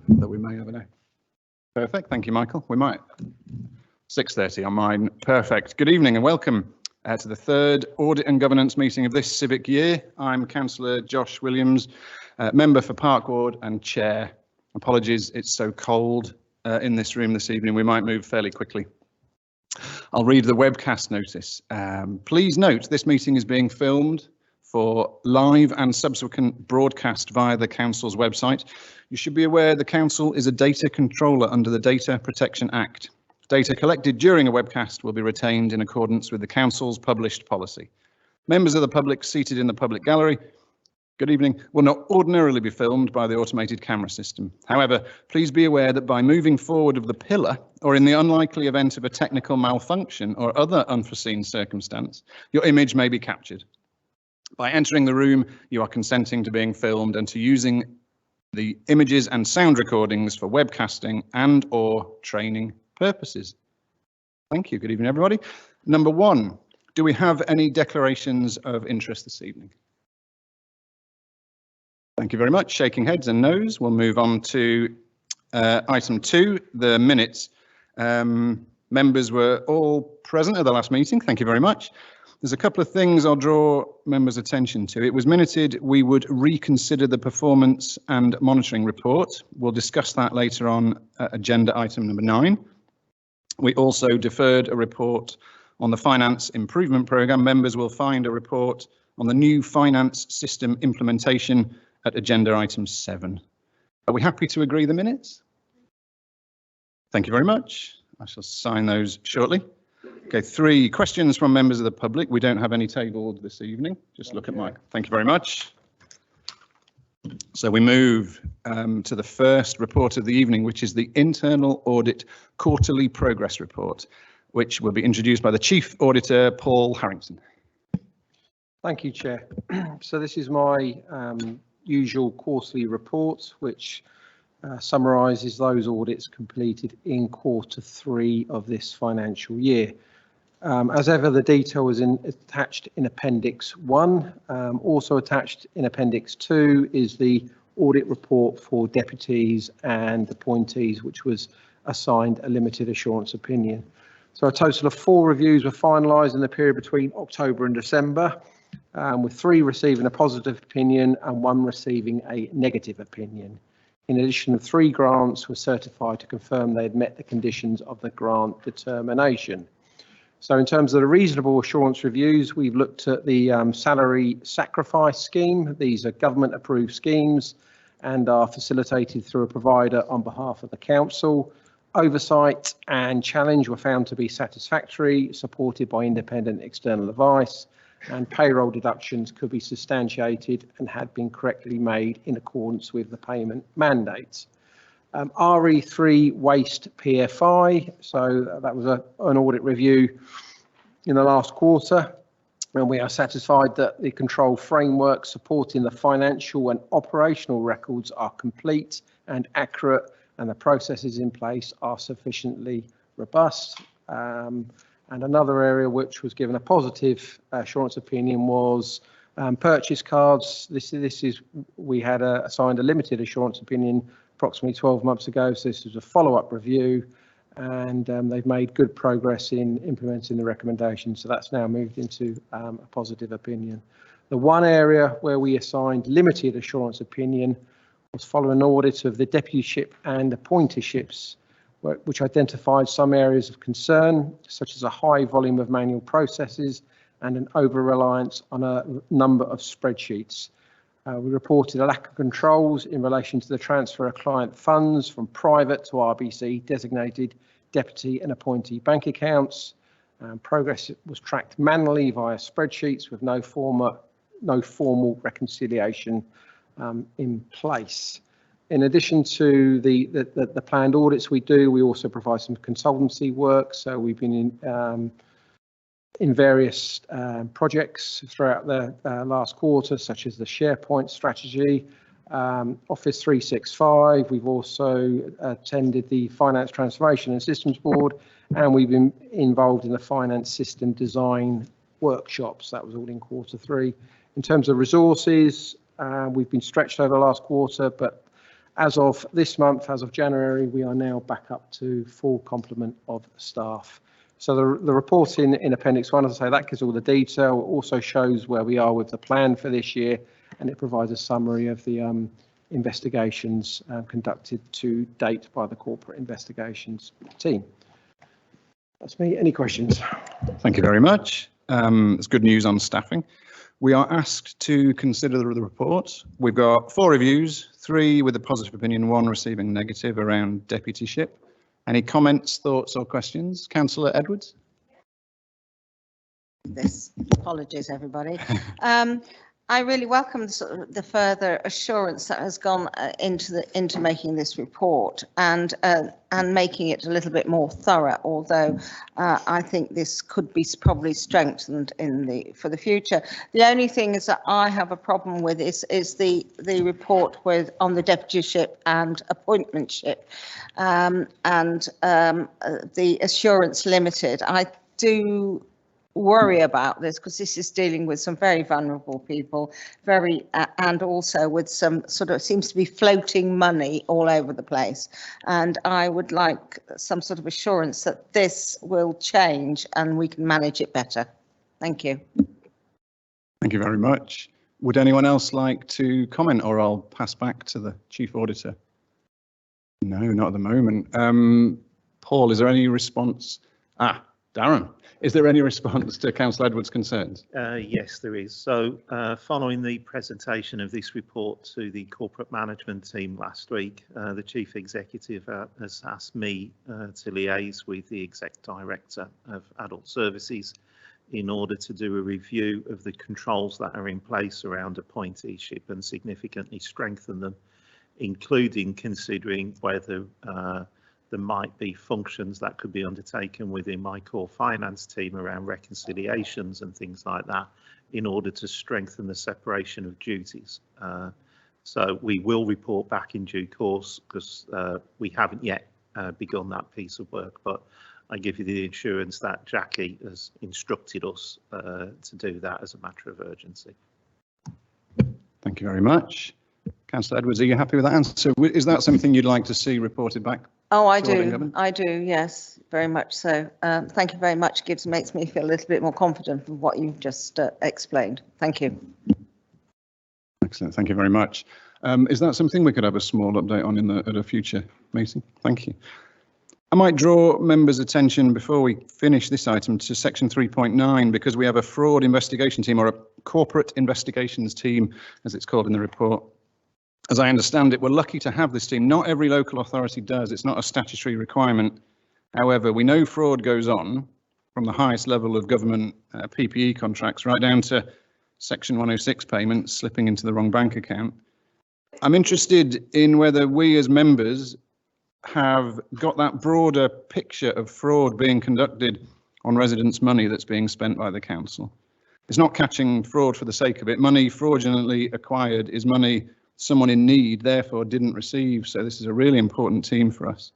that we may have an. Perfect. Thank you, Michael. We might. 6:30 on mine. Perfect. Good evening and welcome to the third Audit and Governance meeting of this civic year. I'm Councillor Josh Williams, member for Park Ward and Chair. Apologies, it's so cold in this room this evening. We might move fairly quickly. I'll read the webcast notice. Please note this meeting is being filmed for live and subsequent broadcast via the Council's website. You should be aware the Council is a data controller under the Data Protection Act. Data collected during a webcast will be retained in accordance with the Council's published policy. Members of the public seated in the public gallery, good evening, will not ordinarily be filmed by the automated camera system. However, please be aware that by moving forward of the pillar, or in the unlikely event of a technical malfunction or other unforeseen circumstance, your image may be captured. By entering the room, you are consenting to being filmed and to using the images and sound recordings for webcasting and/or training purposes. Thank you. Good evening, everybody. Number one, do we have any declarations of interest this evening? Thank you very much. Shaking heads and noes. We'll move on to item 2, the minutes. Members were all present at the last meeting. Thank you very much. There's a couple of things I'll draw members' attention to. It was minuted we would reconsider the performance and monitoring report. We'll discuss that later on agenda item number 9. We also deferred a report on the Finance Improvement Programme. Members will find a report on the new finance system implementation at agenda item 7. Are we happy to agree the minutes? Thank you very much. I shall sign those shortly. Okay, 3 questions from members of the public. We don't have any tabled this evening. Just look at Mike. Thank you very much. So we move to the first report of the evening, which is the Internal Audit Quarterly Progress Report, which will be introduced by the Chief Auditor, Paul Harrington. Thank you, Chair. So this is my usual quarterly report, which summarises those audits completed in Q3 of this financial year. As ever, the detail is attached in Appendix 1. Also attached in Appendix 2 is the audit report for deputies and appointees, which was assigned a limited assurance opinion. So a total of 4 reviews were finalised in the period between October and December, with 3 receiving a positive opinion and 1 receiving a negative opinion. In addition, 3 grants were certified to confirm they had met the conditions of the grant determination. So in terms of the reasonable assurance reviews, we've looked at the salary sacrifice scheme. These are government approved schemes and are facilitated through a provider on behalf of the council. Oversight and challenge were found to be satisfactory, supported by independent external advice, and payroll deductions could be substantiated and had been correctly made in accordance with the payment mandates. RE3 waste PFI, so that was an audit review in the last quarter, and we are satisfied that the control framework supporting the financial and operational records are complete and accurate, and the processes in place are sufficiently robust. And another area which was given a positive assurance opinion was purchase cards. We had assigned a limited assurance opinion approximately 12 months ago, so this was a follow-up review, and they've made good progress in implementing the recommendations, so that's now moved into a positive opinion. The one area where we assigned limited assurance opinion was following an audit of the deputyship and appointyships, which identified some areas of concern, such as a high volume of manual processes and an over-reliance on a number of spreadsheets. We reported a lack of controls in relation to the transfer of client funds from private to RBC designated deputy and appointee bank accounts. Progress was tracked manually via spreadsheets with no formal reconciliation in place. In addition to the planned audits we do, we also provide some consultancy work. So we've been in various projects throughout the last quarter, such as the SharePoint strategy, Office 365. We've also attended the Finance Transformation and Systems Board, and we've been involved in the finance system design workshops. That was all in Q3. In terms of resources, we've been stretched over the last quarter, but As of this month, as of January, we are now back up to full complement of staff. So the report in Appendix 1, as I say, that gives all the detail. It also shows where we are with the plan for this year, and it provides a summary of the investigations conducted to date by the corporate investigations team. That's me. Any questions? Thank you very much. It's good news on staffing. We are asked to consider the report. We've got 4 reviews, 3 with a positive opinion, 1 receiving negative around deputyship. Any comments, thoughts or questions? Councillor Edwards? Apologies, everybody. I really welcome the further assurance that has gone into making this report and making it a little bit more thorough. Although I think this could be probably strengthened for the future. The only thing is that I have a problem with is the report on the deputyship and appointmentship and the assurance limited. I do worry about this because this is dealing with some very vulnerable people, and also with some sort of seems to be floating money all over the place. And I would like some sort of assurance that this will change and we can manage it better. Thank you. Thank you very much. Would anyone else like to comment, or I'll pass back to the Chief Auditor? No, not at the moment. Paul, is there any response? Darren, is there any response to Councillor Edwards' concerns? Yes, there is. So following the presentation of this report to the corporate management team last week, the Chief Executive has asked me to liaise with the Exec Director of Adult Services in order to do a review of the controls that are in place around appointeeship and significantly strengthen them, including considering whether there might be functions that could be undertaken within my core finance team around reconciliations and things like that in order to strengthen the separation of duties. So we will report back in due course because we haven't yet begun that piece of work, but I give you the assurance that Jackie has instructed us to do that as a matter of urgency. Thank you very much. Councillor Edwards, are you happy with that answer? Is that something you'd like to see reported back? Oh, I do. I do. Yes, very much so. Thank you very much. Makes me feel a little bit more confident with what you've just explained. Thank you. Excellent. Thank you very much. Is that something we could have a small update on at a future meeting? Thank you. I might draw members' attention before we finish this item to section 3.9, because we have a fraud investigation team, or a corporate investigations team, as it's called in the report. As I understand it, we're lucky to have this team. Not every local authority does. It's not a statutory requirement. However, we know fraud goes on from the highest level of government PPE contracts right down to section 106 payments slipping into the wrong bank account. I'm interested in whether we as members have got that broader picture of fraud being conducted on residents' money that's being spent by the council. It's not catching fraud for the sake of it. Money fraudulently acquired is money someone in need therefore didn't receive. So this is a really important team for us.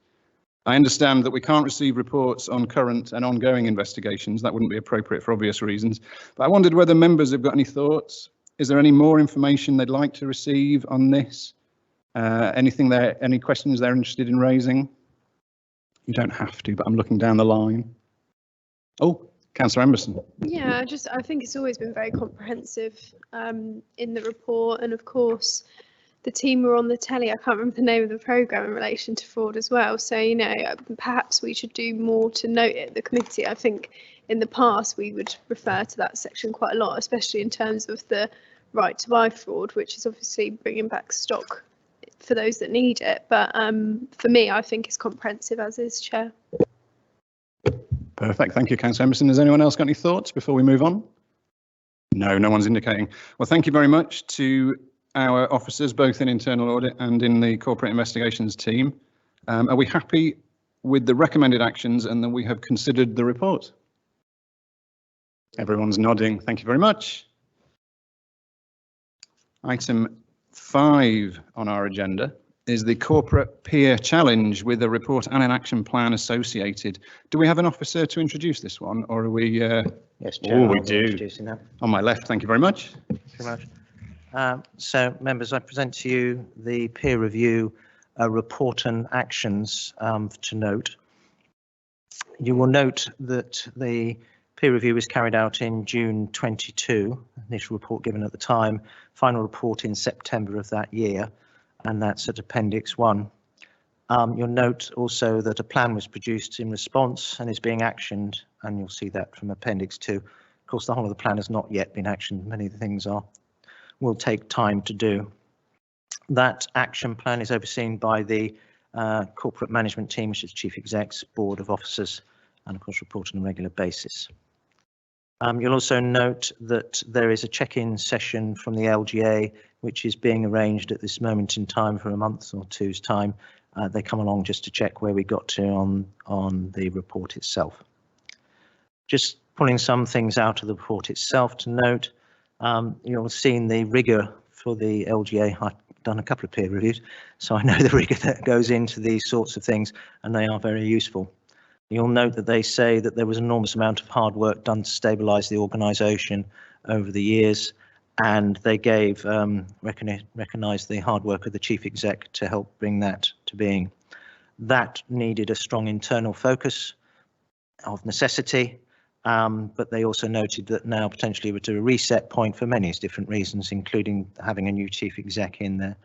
I understand that we can't receive reports on current and ongoing investigations. That wouldn't be appropriate for obvious reasons. But I wondered whether members have got any thoughts. Is there any more information they'd like to receive on this? Any questions they're interested in raising? You don't have to, but I'm looking down the line. Oh, Councillor Emberson. Yeah, I think it's always been very comprehensive in the report, and of course the team were on the telly. I can't remember the name of the programme in relation to fraud as well. So, you know, perhaps we should do more to note it at the committee. I think in the past we would refer to that section quite a lot, especially in terms of the right to buy fraud, which is obviously bringing back stock for those that need it. But for me, I think it's comprehensive, as is, Chair. Perfect. Thank you, Councillor Emerson. Has anyone else got any thoughts before we move on? No, no one's indicating. Well, thank you very much to our officers, both in internal audit and in the corporate investigations team. Are we happy with the recommended actions and that we have considered the report? Everyone's nodding. Thank you very much. Item 5 on our agenda is the corporate peer challenge with a report and an action plan associated. Do we have an officer to introduce this one, or are we? Yes, Chair. We do. On my left, thank you very much. Thank you very much. So, members, I present to you the peer review report and actions to note. You will note that the peer review was carried out in June 22, initial report given at the time, final report in September of that year, and that's at Appendix 1. You'll note also that a plan was produced in response and is being actioned, and you'll see that from Appendix 2. Of course, the whole of the plan has not yet been actioned. Many of the things will take time to do. That action plan is overseen by the corporate management team, which is Chief Exec's Board of Officers, and of course reported on a regular basis. You'll also note that there is a check-in session from the LGA, which is being arranged at this moment in time for a month or two's time. They come along just to check where we got to on the report itself. Just pulling some things out of the report itself to note, you'll have seen the rigour for the LGA. I've done a couple of peer reviews, so I know the rigour that goes into these sorts of things, and they are very useful. You'll note that they say that there was an enormous amount of hard work done to stabilise the organisation over the years, and they gave recognised the hard work of the Chief Exec to help bring that to being. That needed a strong internal focus of necessity, but they also noted that now potentially we're to a reset point for many different reasons, including having a new Chief Exec in there.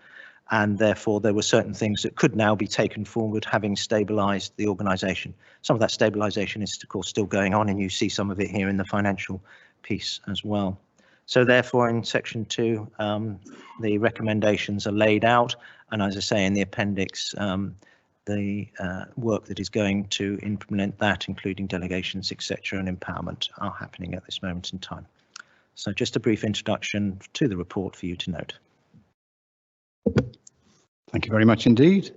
And therefore there were certain things that could now be taken forward, having stabilised the organisation. Some of that stabilisation is of course still going on, and you see some of it here in the financial piece as well. So therefore in section 2 the recommendations are laid out, and as I say in the appendix, the work that is going to implement that, including delegations, etc., and empowerment, are happening at this moment in time. So just a brief introduction to the report for you to note. Thank you very much indeed.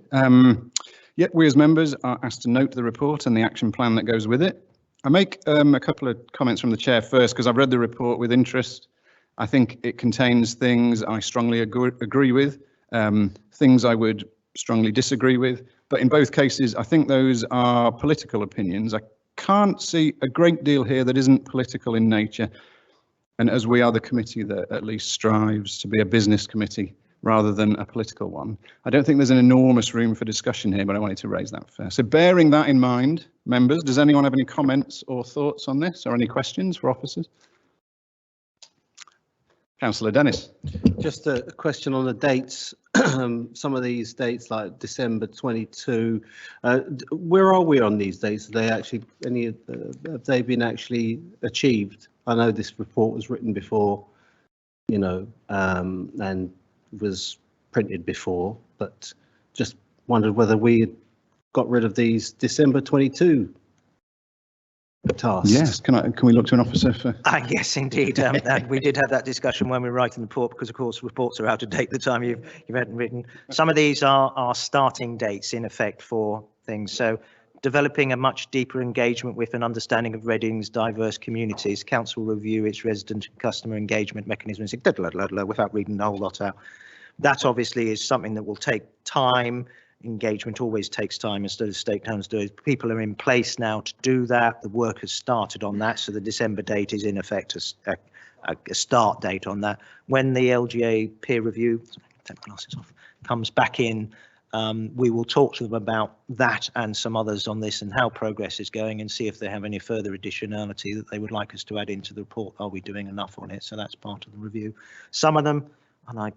Yet we as members are asked to note the report and the action plan that goes with it. I make a couple of comments from the chair first, because I've read the report with interest. I think it contains things I strongly agree with, things I would strongly disagree with, but in both cases I think those are political opinions. I can't see a great deal here that isn't political in nature, and as we are the committee that at least strives to be a business committee rather than a political one, I don't think there's an enormous room for discussion here, but I wanted to raise that first. So bearing that in mind, members, does anyone have any comments or thoughts on this, or any questions for officers? Councillor Dennis. Just a question on the dates. Some of these dates, like December 22, where are we on these dates? Are they actually have they been actually achieved? I know this report was written before, you know, and was printed before, but just wondered whether we got rid of these December 22 tasks. Yes, can we look to an officer for? Yes, indeed. We did have that discussion when we were writing the report, because of course reports are out of date the time you've had written. Some of these are starting dates in effect for things. So developing a much deeper engagement with an understanding of Reading's diverse communities. Council review its resident and customer engagement mechanisms, without reading the whole lot out. That obviously is something that will take time. Engagement always takes time, as the stakeholders do. People are in place now to do that. The work has started on that, so the December date is in effect a start date on that. When the LGA peer review, take my glasses off, comes back in, we will talk to them about that and some others on this and how progress is going, and see if they have any further additionality that they would like us to add into the report. Are we doing enough on it? So that's part of the review. Some of them, and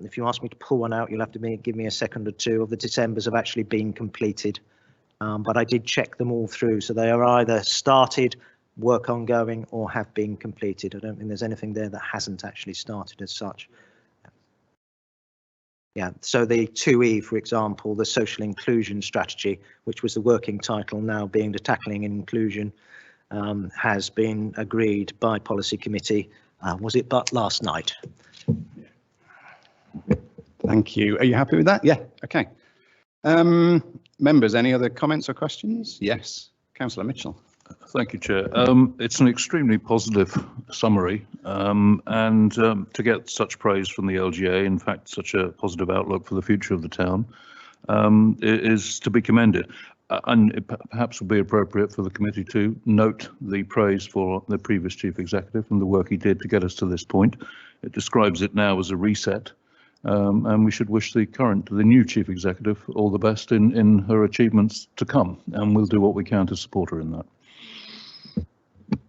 if you ask me to pull one out, you'll have to give me a second or two, of the Decembers have actually been completed. But I did check them all through, so they are either started, work ongoing, or have been completed. I don't think there's anything there that hasn't actually started as such. Yeah, so the 2E, for example, the social inclusion strategy, which was the working title, now being the tackling inclusion, has been agreed by policy committee. Was it but last night? Thank you. Are you happy with that? Yeah. Okay. Members, any other comments or questions? Yes. Councillor Mitchell. Thank you, Chair. It's an extremely positive summary, and to get such praise from the LGA, in fact, such a positive outlook for the future of the town, is to be commended. And it perhaps would be appropriate for the committee to note the praise for the previous chief executive and the work he did to get us to this point. It describes it now as a reset. And we should wish the new chief executive all the best in her achievements to come, and we'll do what we can to support her in that.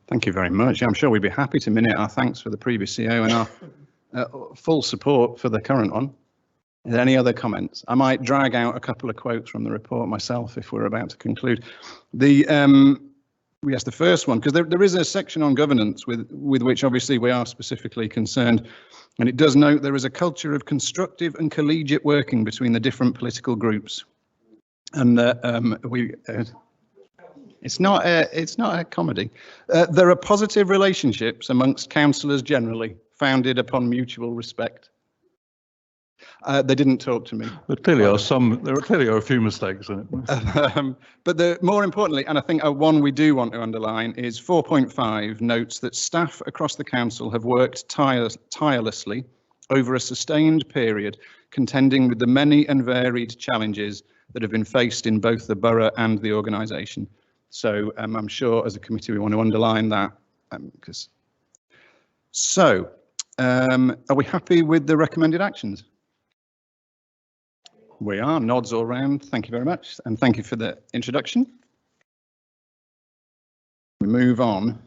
Thank you very much. I'm sure we'd be happy to minute our thanks for the previous CEO and our full support for the current one. Are there any other comments? I might drag out a couple of quotes from the report myself if we're about to conclude. Yes, the first one, because there is a section on governance with which obviously we are specifically concerned, and it does note there is a culture of constructive and collegiate working between the different political groups, and it's not a comedy. There are positive relationships amongst councillors generally, founded upon mutual respect. They didn't talk to me. There clearly are a few mistakes in it. But more importantly, and I think one we do want to underline, is 4.5 notes that staff across the council have worked tirelessly over a sustained period, contending with the many and varied challenges that have been faced in both the borough and the organisation. So I'm sure as a committee we want to underline that. Are we happy with the recommended actions? We are. Nods all round. Thank you very much. And thank you for the introduction. We move on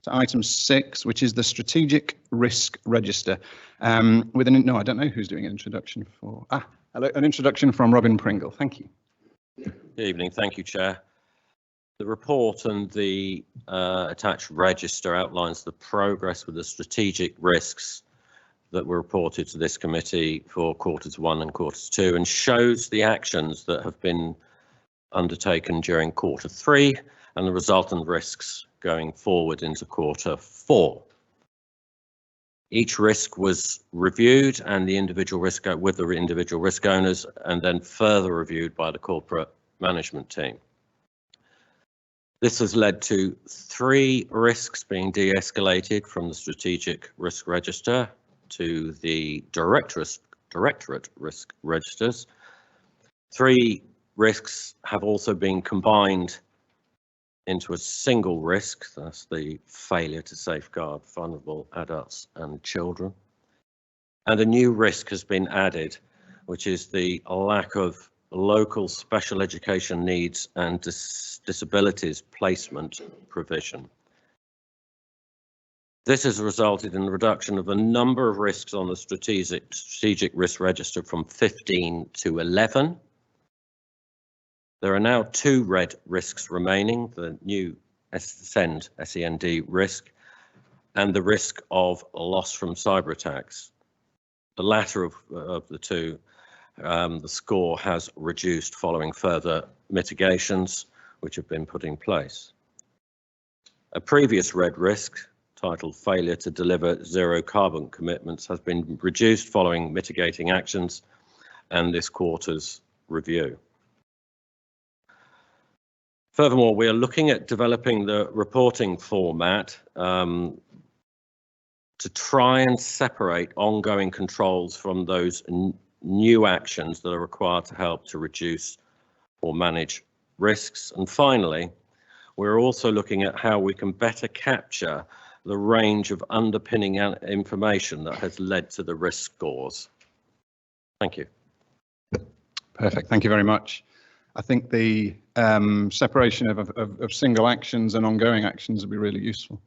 to item 6, which is the Strategic Risk Register. No, I don't know who's doing an introduction for. Hello, an introduction from Robin Pringle. Thank you. Good evening. Thank you, Chair. The report and the attached register outlines the progress with the strategic risks that were reported to this committee for quarters 1 and quarters 2, and shows the actions that have been undertaken during quarter 3 and the resultant risks going forward into quarter 4. Each risk was reviewed and the individual risk with the individual risk owners, and then further reviewed by the corporate management team. This has led to 3 risks being de-escalated from the strategic risk register to the directorate risk registers. 3 risks have also been combined into a single risk. That's the failure to safeguard vulnerable adults and children. And a new risk has been added, which is the lack of local special education needs and disabilities placement provision. This has resulted in the reduction of a number of risks on the strategic risk register from 15 to 11. There are now 2 red risks remaining, the new SEND risk and the risk of loss from cyber attacks. The latter of the 2, the score has reduced following further mitigations which have been put in place. A previous red risk, titled failure to deliver zero carbon commitments, has been reduced following mitigating actions and this quarter's review. Furthermore, we are looking at developing the reporting format to try and separate ongoing controls from those new actions that are required to help to reduce or manage risks. And finally, we're also looking at how we can better capture the range of underpinning information that has led to the risk scores. Thank you. Perfect. Thank you very much. I think the separation of single actions and ongoing actions would be really useful.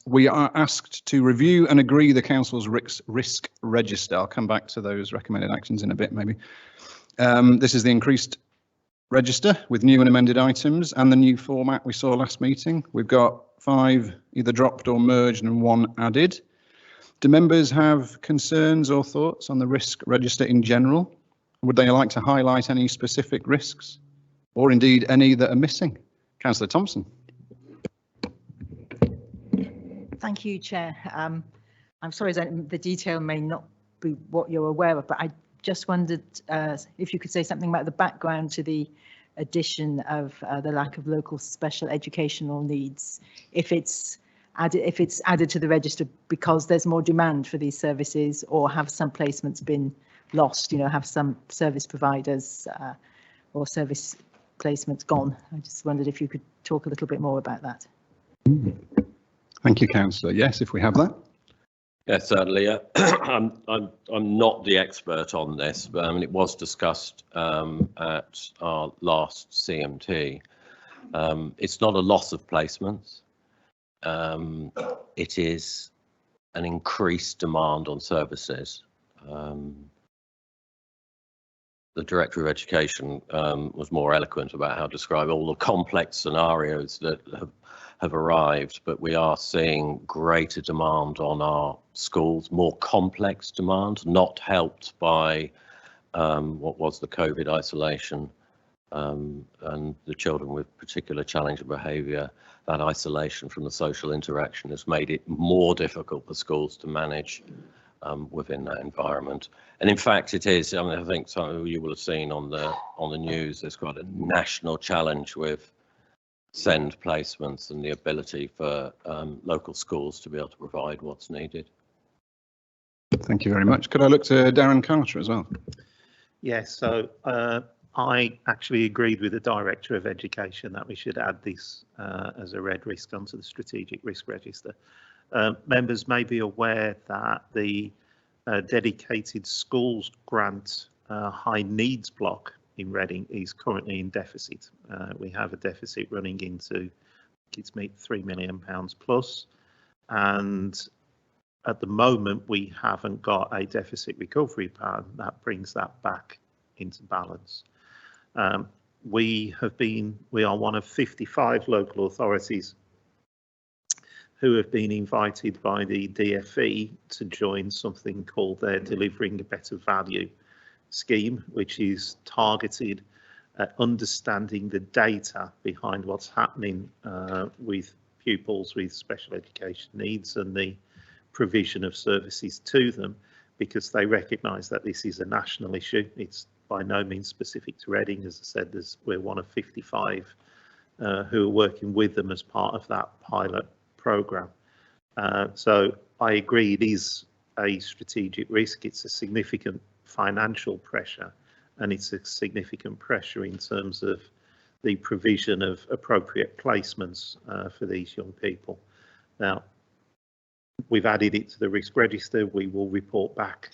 We are asked to review and agree the council's risk register. I'll come back to those recommended actions in a bit, maybe. This is the increased register with new and amended items and the new format we saw last meeting. We've got 5 either dropped or merged and 1 added. Do members have concerns or thoughts on the risk register in general? Would they like to highlight any specific risks or indeed any that are missing? Councillor Thompson. Thank you, Chair. I'm sorry that the detail may not be what you're aware of, but I just wondered if you could say something about the background to the addition of the lack of local special educational needs, if it's added to the register because there's more demand for these services, or have some placements been lost, have some service providers or service placements gone. I just wondered if you could talk a little bit more about that. Thank you, Councillor. Yes, if we have that. Yeah, certainly. I'm not the expert on this, but I mean, it was discussed at our last CMT. It's not a loss of placements. It is an increased demand on services. The Director of Education was more eloquent about how to describe all the complex scenarios that have arrived, but we are seeing greater demand on our schools, more complex demand, not helped by what was the COVID isolation and the children with particular challenging behaviour. That isolation from the social interaction has made it more difficult for schools to manage within that environment. And in fact, it is. I mean, I think some of you will have seen on the news. There's quite a national challenge with SEND placements and the ability for local schools to be able to provide what's needed. Thank you very much. Could I look to Darren Carter as well? Yes, so I actually agreed with the Director of Education that we should add this as a red risk onto the strategic risk register. Members may be aware that the dedicated schools grant high needs block in Reading is currently in deficit. We have a deficit running into, it's £3 million plus, and at the moment we haven't got a deficit recovery plan that brings that back into balance. We are one of 55 local authorities who have been invited by the DfE to join something called their Delivering a Better Value scheme, which is targeted at understanding the data behind what's happening with pupils with special education needs and the provision of services to them, because they recognise that this is a national issue. It's by no means specific to Reading. As I said, we're one of 55 who are working with them as part of that pilot programme. So I agree, it is a strategic risk. It's a significant financial pressure, and it's a significant pressure in terms of the provision of appropriate placements for these young people. Now, we've added it to the risk register. We will report back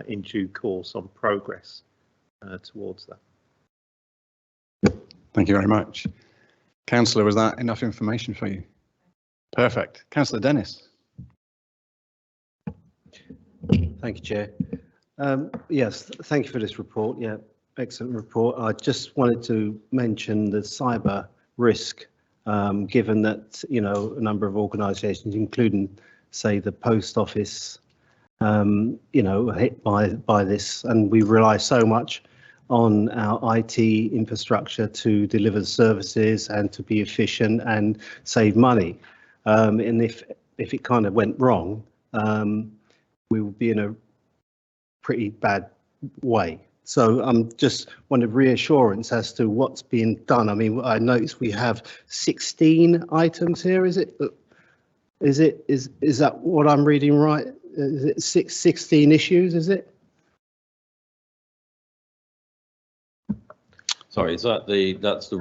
in due course on progress towards that. Thank you very much. Councillor, was that enough information for you? Perfect. Councillor Dennis. Thank you, Chair. Yes, thank you for this report. Yeah, excellent report. I just wanted to mention the cyber risk, given that, you know, a number of organisations, including, say, the post office, you know, hit by this, and we rely so much on our IT infrastructure to deliver the services and to be efficient and save money. And if it kind of went wrong, we would be in a pretty bad way. So I'm just wanted reassurance as to what's being done. I mean, I noticed we have 16 items here. Is that what I'm reading right? Is it 16 issues? Is it? Sorry, is that that's the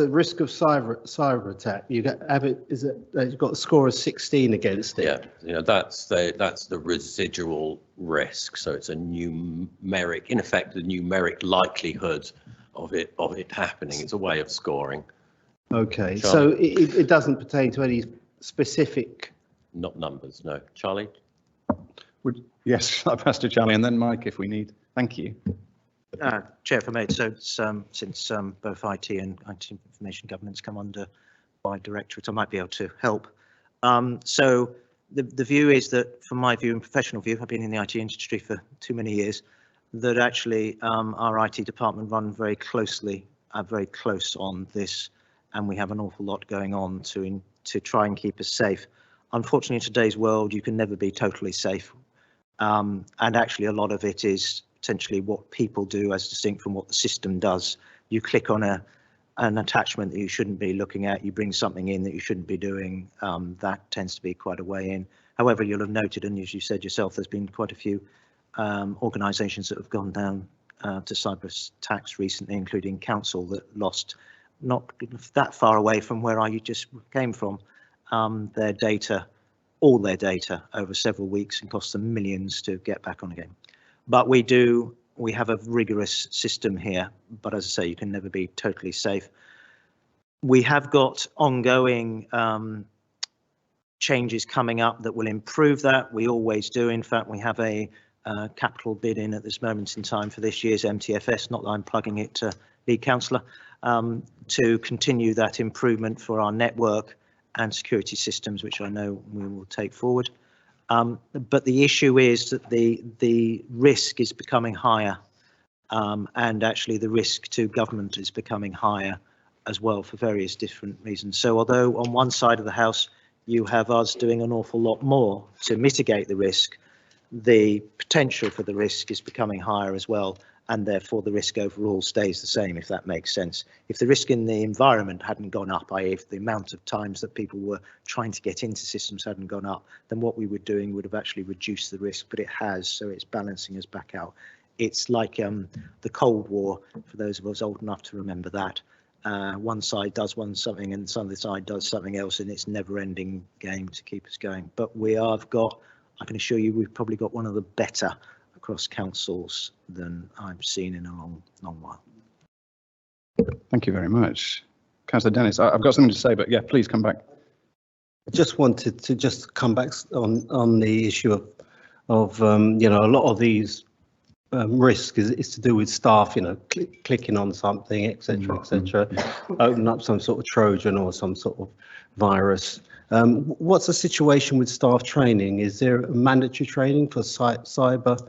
risk of cyber attack. You have it. Is it? They've got a score of 16 against it. Yeah, you know, that's the residual risk. So it's a numeric, in effect, the numeric likelihood of it happening. It's a way of scoring. Okay, Charlie? so it doesn't pertain to any specific. Not numbers, no. Charlie? Yes, I'll pass to Charlie and then Mike if we need. Thank you. Chair, if I may, so since both IT and IT Information Governance come under my directorate, I might be able to help. So the view is that, from my view and professional view, I've been in the IT industry for too many years, that actually our IT department run very close on this, and we have an awful lot going on to try and keep us safe. Unfortunately, in today's world, you can never be totally safe, and actually a lot of it is potentially what people do as distinct from what the system does. You click on an attachment that you shouldn't be looking at, you bring something in that you shouldn't be doing. That tends to be quite a way in. However, you'll have noted, and as you said yourself, there's been quite a few organisations that have gone down to cyber attacks recently, including council that lost, not that far away from where you just came from, their data all their data over several weeks and costs them millions to get back on again. But we have a rigorous system here, but as I say, you can never be totally safe. We have got ongoing changes coming up that will improve that. We always do. In fact, we have a capital bid in at this moment in time for this year's MTFS, not that I'm plugging it to lead councillor, to continue that improvement for our network and security systems, which I know we will take forward. But the issue is that the risk is becoming higher, and actually the risk to government is becoming higher as well for various different reasons. So although on one side of the house you have us doing an awful lot more to mitigate the risk, the potential for the risk is becoming higher as well, and therefore the risk overall stays the same, if that makes sense. If the risk in the environment hadn't gone up, i.e. if the amount of times that people were trying to get into systems hadn't gone up, then what we were doing would have actually reduced the risk, but it has, so it's balancing us back out. It's like the Cold War, for those of us old enough to remember that. One side does something and the other side does something else, and it's never-ending game to keep us going. But we have got, I can assure you, we've probably got one of the better across councils than I've seen in a long while. Thank you very much. Councillor Dennis, I've got something to say, but yeah, please come back. I just wanted to just come back on the issue of you know, a lot of these risk is to do with staff, you know, clicking on something, etc., etc. Open up some sort of Trojan or some sort of virus. What's the situation with staff training? Is there mandatory training for cyber?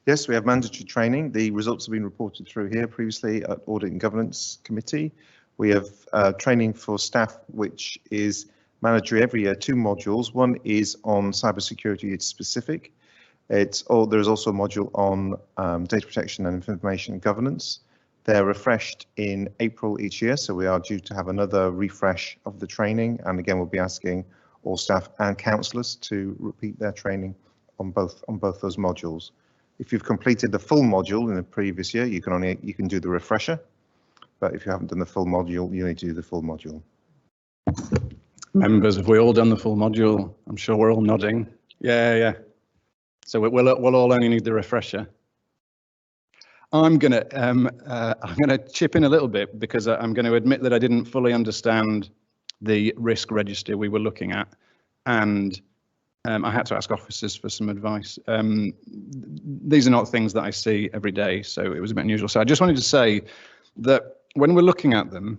Yes, we have mandatory training. The results have been reported through here previously at Audit and Governance Committee. We have training for staff, which is mandatory every year, 2 modules. One is on cybersecurity, it's specific. There's also a module on data protection and information governance. They're refreshed in April each year, so we are due to have another refresh of the training. And again, we'll be asking all staff and councillors to repeat their training on both those modules. If you've completed the full module in the previous year, you can do the refresher. But if you haven't done the full module, you need to do the full module. Members, have we all done the full module? I'm sure we're all nodding. Yeah. So we'll all only need the refresher. I'm gonna chip in a little bit because I'm going to admit that I didn't fully understand the risk register we were looking at, and I had to ask officers for some advice. These are not things that I see every day, so it was a bit unusual. So I just wanted to say that when we're looking at them,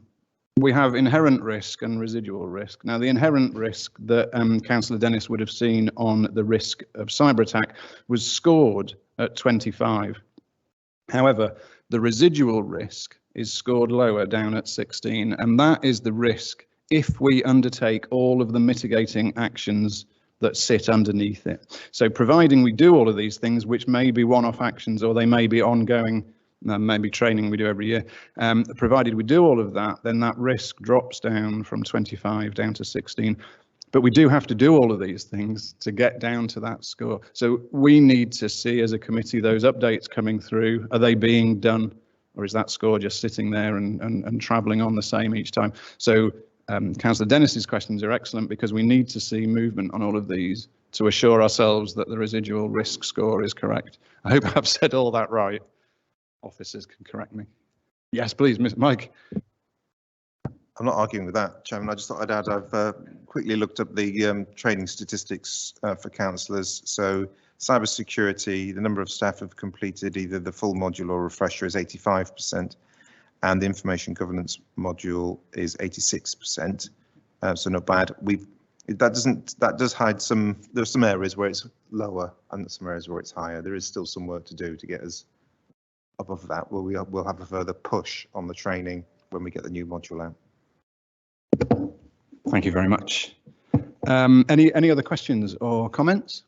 we have inherent risk and residual risk. Now, the inherent risk that Councillor Dennis would have seen on the risk of cyber attack was scored at 25. However, the residual risk is scored lower, down at 16, and that is the risk if we undertake all of the mitigating actions that sit underneath it. So providing we do all of these things, which may be one-off actions or they may be ongoing, maybe training we do every year, provided we do all of that, then that risk drops down from 25 down to 16. But we do have to do all of these things to get down to that score. So we need to see as a committee those updates coming through. Are they being done, or is that score just sitting there and travelling on the same each time? So Councillor Dennis's questions are excellent because we need to see movement on all of these to assure ourselves that the residual risk score is correct. I hope I've said all that right. Officers can correct me. Yes, please, Mike. I'm not arguing with that, Chairman. I just thought I'd add, I've quickly looked up the training statistics for councillors. So cybersecurity, the number of staff have completed either the full module or refresher is 85%, and the information governance module is 86%. So not bad. That does hide some. There's some areas where it's lower and some areas where it's higher. There is still some work to do to get us above that. We'll have a further push on the training when we get the new module out. Thank you very much. Any other questions or comments?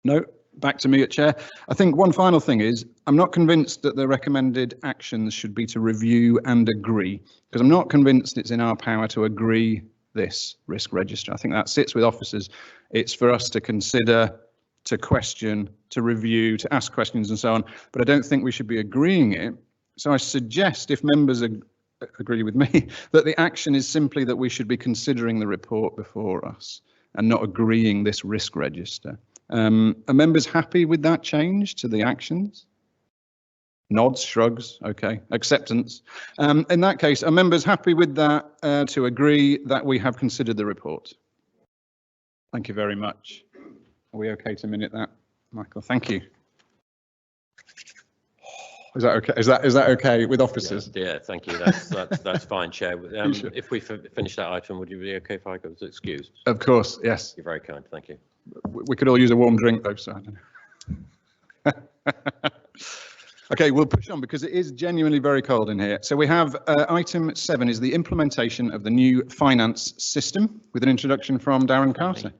No, back to me at chair. I think one final thing is I'm not convinced that the recommended actions should be to review and agree, because I'm not convinced it's in our power to agree this risk register. I think that sits with officers. It's for us to consider, to question, to review, to ask questions and so on, but I don't think we should be agreeing it So I suggest, if members agree with me, that the action is simply that we should be considering the report before us and not agreeing this risk register. Are members happy with that change to the actions? Nods, shrugs, okay, acceptance. In that case, are members happy with that to agree that we have considered the report? Thank you very much. Are we okay to minute that, Michael? Thank you. Is that okay? Is that okay with officers? Yeah, thank you. That's fine, Chair. Sure? If we finish that item, would you be okay if I was excused? Of course, yes. You're very kind. Thank you. We could all use a warm drink though, so I don't know. Okay, we'll push on because it is genuinely very cold in here. So we have item 7 is the implementation of the new finance system with an introduction from Darren Carter.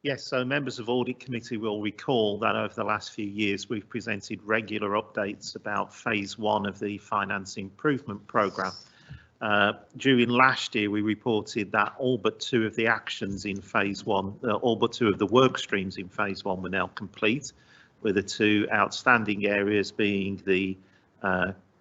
Yes, so members of Audit Committee will recall that over the last few years we've presented regular updates about phase 1 of the finance improvement programme. During last year we reported that all but 2 of the actions in phase 1, all but 2 of the work streams in phase 1 were now complete, with the 2 outstanding areas being the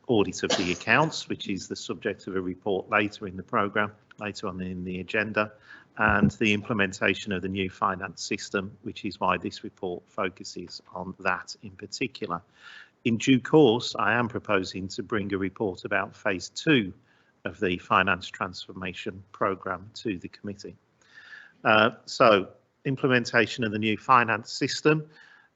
audit of the accounts, which is the subject of a report later in the programme, later on in the agenda, and the implementation of the new finance system, which is why this report focuses on that in particular. In due course, I am proposing to bring a report about phase 2 of the finance transformation programme to the committee. So, implementation of the new finance system,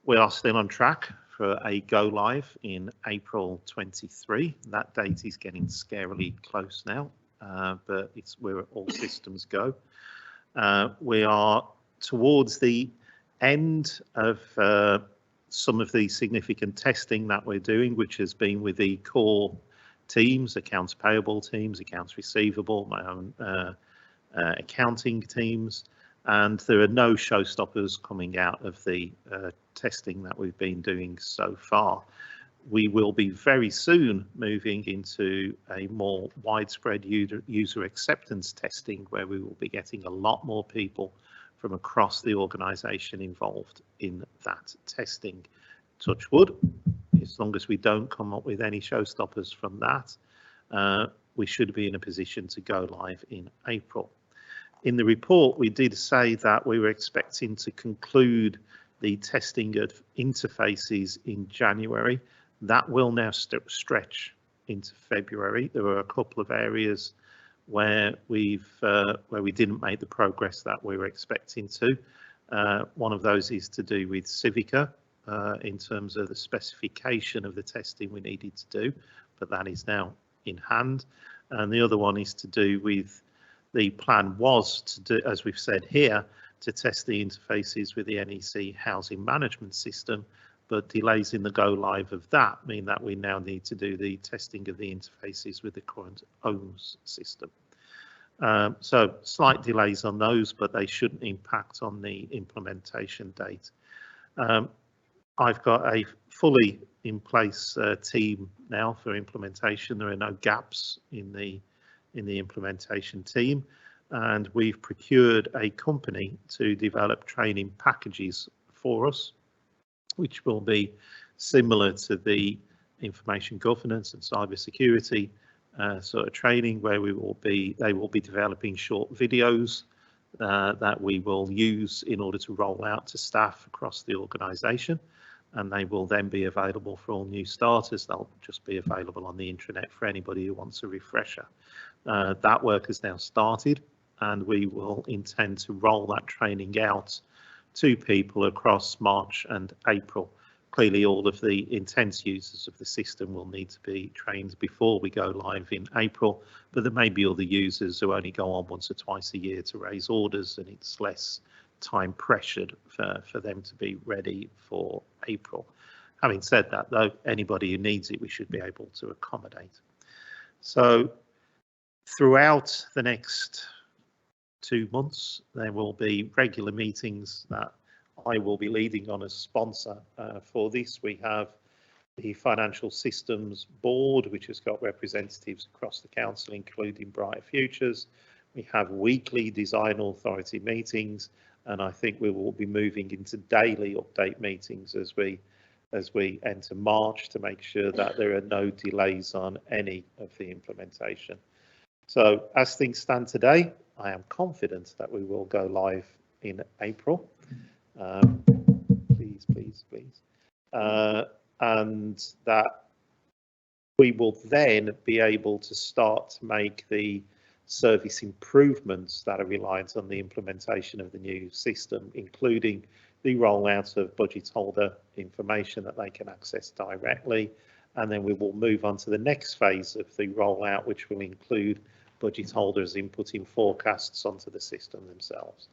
we are still on track for a go live in April 23. That date is getting scarily close now, but it's where all systems go. We are towards the end of some of the significant testing that we're doing, which has been with the core teams, accounts payable teams, accounts receivable, my own accounting teams, and there are no showstoppers coming out of the testing that we've been doing so far. We will be very soon moving into a more widespread user acceptance testing, where we will be getting a lot more people from across the organisation involved in that testing. Touch wood, as long as we don't come up with any showstoppers from that, we should be in a position to go live in April. In the report, we did say that we were expecting to conclude the testing of interfaces in January. That will now stretch into February. There were a couple of areas where we didn't make the progress that we were expecting to. One of those is to do with Civica in terms of the specification of the testing we needed to do, but that is now in hand. And the other one is to do with the plan was to do, as we've said here, to test the interfaces with the NEC housing management system, but delays in the go live of that mean that we now need to do the testing of the interfaces with the current OMS system. So slight delays on those, but they shouldn't impact on the implementation date. I've got a fully in place team now for implementation. There are no gaps in the implementation team, and we've procured a company to develop training packages for us, which will be similar to the information governance and cyber security sort of training, where they will be developing short videos that we will use in order to roll out to staff across the organisation, and they will then be available for all new starters. They'll just be available on the intranet for anybody who wants a refresher. That work has now started, and we will intend to roll that training out to people across March and April. Clearly, all of the intense users of the system will need to be trained before we go live in April, but there may be other users who only go on once or twice a year to raise orders, and it's less time pressured for them to be ready for April. Having said that, though, anybody who needs it, we should be able to accommodate. So throughout the next 2 months, there will be regular meetings that I will be leading on as sponsor for this. We have the Financial Systems Board, which has got representatives across the council, including Brighter Futures. We have weekly design authority meetings, and I think we will be moving into daily update meetings as we as we enter March to make sure that there are no delays on any of the implementation. So as things stand today, I am confident that we will go live in April. Please. And that we will then be able to start to make the service improvements that are reliant on the implementation of the new system, including the rollout of budget holder information that they can access directly. And then we will move on to the next phase of the rollout, which will include budget holders inputting forecasts onto the system themselves.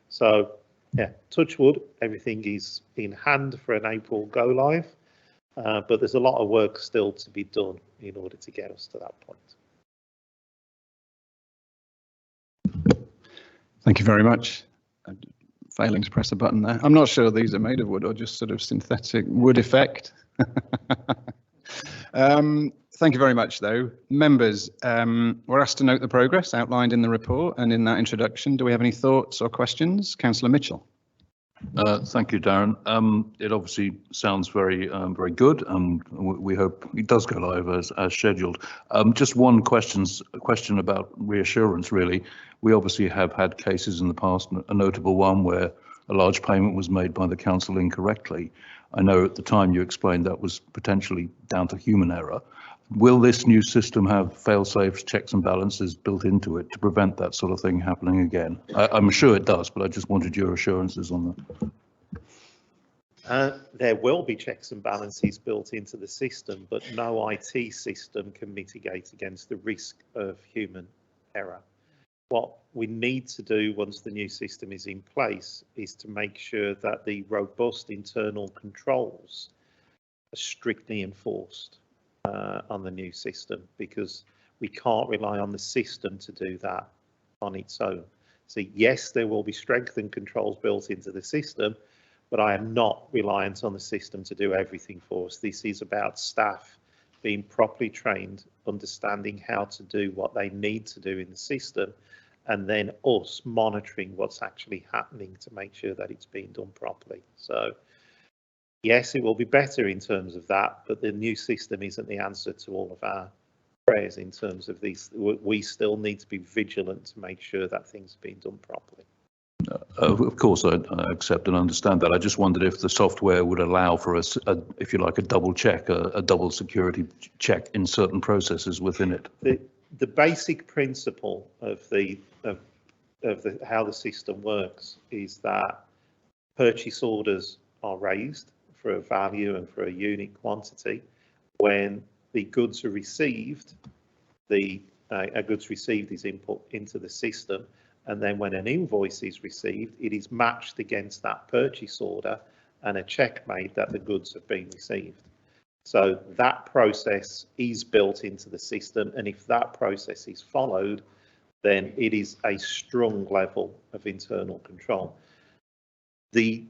So yeah, touch wood, everything is in hand for an April go live, but there's a lot of work still to be done in order to get us to that point. Thank you very much. I'm failing to press a button there. I'm not sure these are made of wood or just sort of synthetic wood effect. Thank you very much, though. Members, we're asked to note the progress outlined in the report and in that introduction. Do we have any thoughts or questions? Councillor Mitchell. Thank you, Darren. It obviously sounds very good, and we hope it does go live as scheduled. Just one question about reassurance, really. We obviously have had cases in the past, a notable one where a large payment was made by the council incorrectly. I know at the time you explained that was potentially down to human error. Will this new system have fail-safes, checks and balances built into it to prevent that sort of thing happening again? I'm sure it does, but I just wanted your assurances on that. There will be checks and balances built into the system, but no IT system can mitigate against the risk of human error. What we need to do once the new system is in place is to make sure that the robust internal controls are strictly enforced on the new system, because we can't rely on the system to do that on its own. So yes, there will be strengthened controls built into the system, but I am not reliant on the system to do everything for us. This is about staff being properly trained, understanding how to do what they need to do in the system, and then us monitoring what's actually happening to make sure that it's being done properly. So yes, it will be better in terms of that, but the new system isn't the answer to all of our prayers in terms of these. We still need to be vigilant to make sure that things are being done properly. Of course, I accept and understand that. I just wondered if the software would allow for us, if you like, a double check, a double security check in certain processes within it. The basic principle of how the system works is that purchase orders are raised for a value and for a unit quantity. When the goods are received, a goods received is input into the system, and then when an invoice is received, it is matched against that purchase order and a check made that the goods have been received. So that process is built into the system, and if that process is followed, then it is a strong level of internal control. The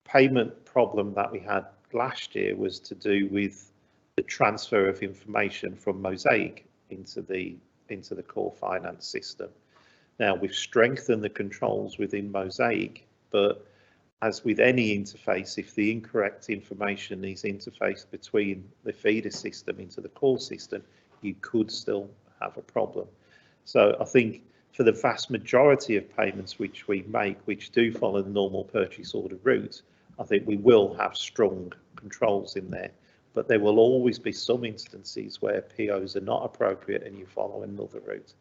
payment problem that we had last year was to do with the transfer of information from Mosaic into the core finance system. Now we've strengthened the controls within Mosaic, but as with any interface, if the incorrect information is interfaced between the feeder system into the core system, you could still have a problem. So I think for the vast majority of payments which we make, which do follow the normal purchase order route, I think we will have strong controls in there, but there will always be some instances where POs are not appropriate and you follow another route.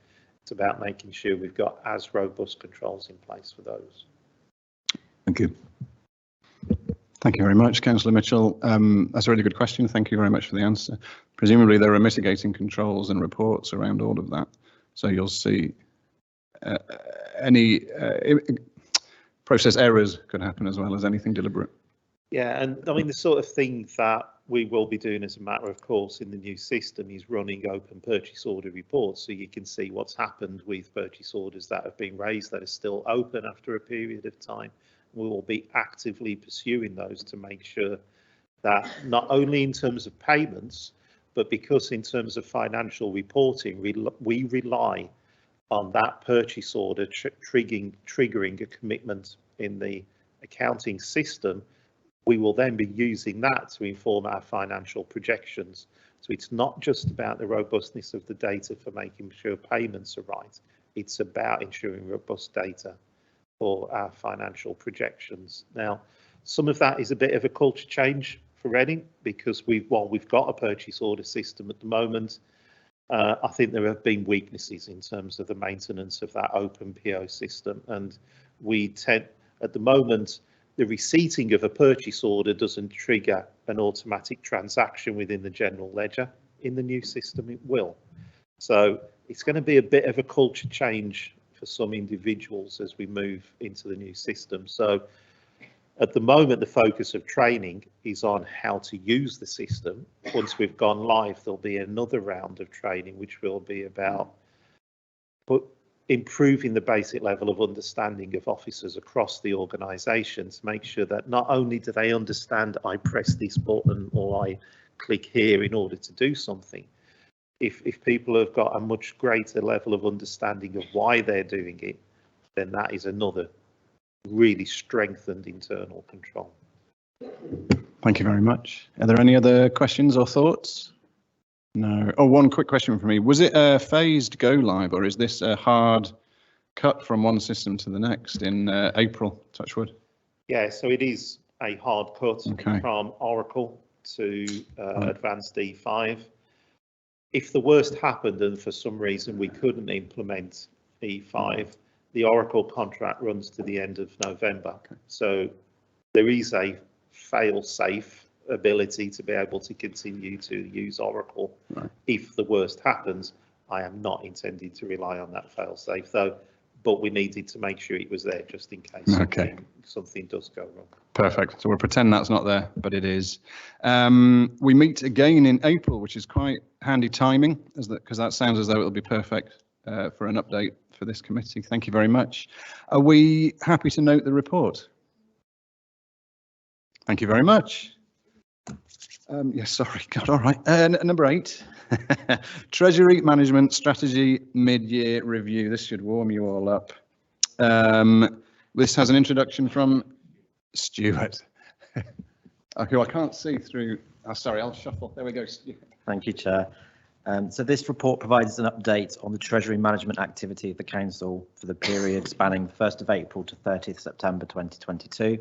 It's about making sure we've got as robust controls in place for those. Thank you. Thank you very much, Councillor Mitchell. That's a really good question. Thank you very much for the answer. Presumably there are mitigating controls and reports around all of that. So you'll see any process errors could happen as well as anything deliberate. Yeah, and I mean, the sort of thing that we will be doing as a matter of course in the new system is running open purchase order reports, so you can see what's happened with purchase orders that have been raised that are still open after a period of time. We will be actively pursuing those to make sure that not only in terms of payments, but because in terms of financial reporting, we rely on that purchase order triggering a commitment in the accounting system, we will then be using that to inform our financial projections. So it's not just about the robustness of the data for making sure payments are right. It's about ensuring robust data for our financial projections. Now, some of that is a bit of a culture change for Reading, because we've got a purchase order system at the moment. I think there have been weaknesses in terms of the maintenance of that open PO system, and we tend, at the moment, the receipting of a purchase order doesn't trigger an automatic transaction within the general ledger. In the new system, it will. So it's going to be a bit of a culture change for some individuals as we move into the new system. So at the moment, the focus of training is on how to use the system. Once we've gone live, there'll be another round of training, which will be about improving the basic level of understanding of officers across the organisation to make sure that not only do they understand I press this button or I click here in order to do something. If people have got a much greater level of understanding of why they're doing it, then that is another really strengthened internal control. Thank you very much. Are there any other questions or thoughts? No. Oh, one quick question for me. Was it a phased go live, or is this a hard cut from one system to the next in April, touch wood? Yeah, so it is a hard cut from Oracle to Advanced E5. If the worst happened and for some reason we couldn't implement E5, the Oracle contract runs to the end of November. So there is a fail-safe ability to be able to continue to use Oracle. If the worst happens. I am not intending to rely on that fail-safe though, but we needed to make sure it was there just in case something does go wrong. Perfect. So we'll pretend that's not there, but it is. We meet again in April, which is quite handy timing, because that sounds as though it'll be perfect for an update for this committee. Thank you very much. Are we happy to note the report? Thank you very much. Yes, sorry, God, all right. Number 8, Treasury Management Strategy Mid-Year Review. This should warm you all up. This has an introduction from Stuart, who I can't see through. Oh, sorry, I'll shuffle. There we go. Thank you, Chair. So this report provides an update on the Treasury management activity of the Council for the period spanning the 1st of April to 30th September 2022.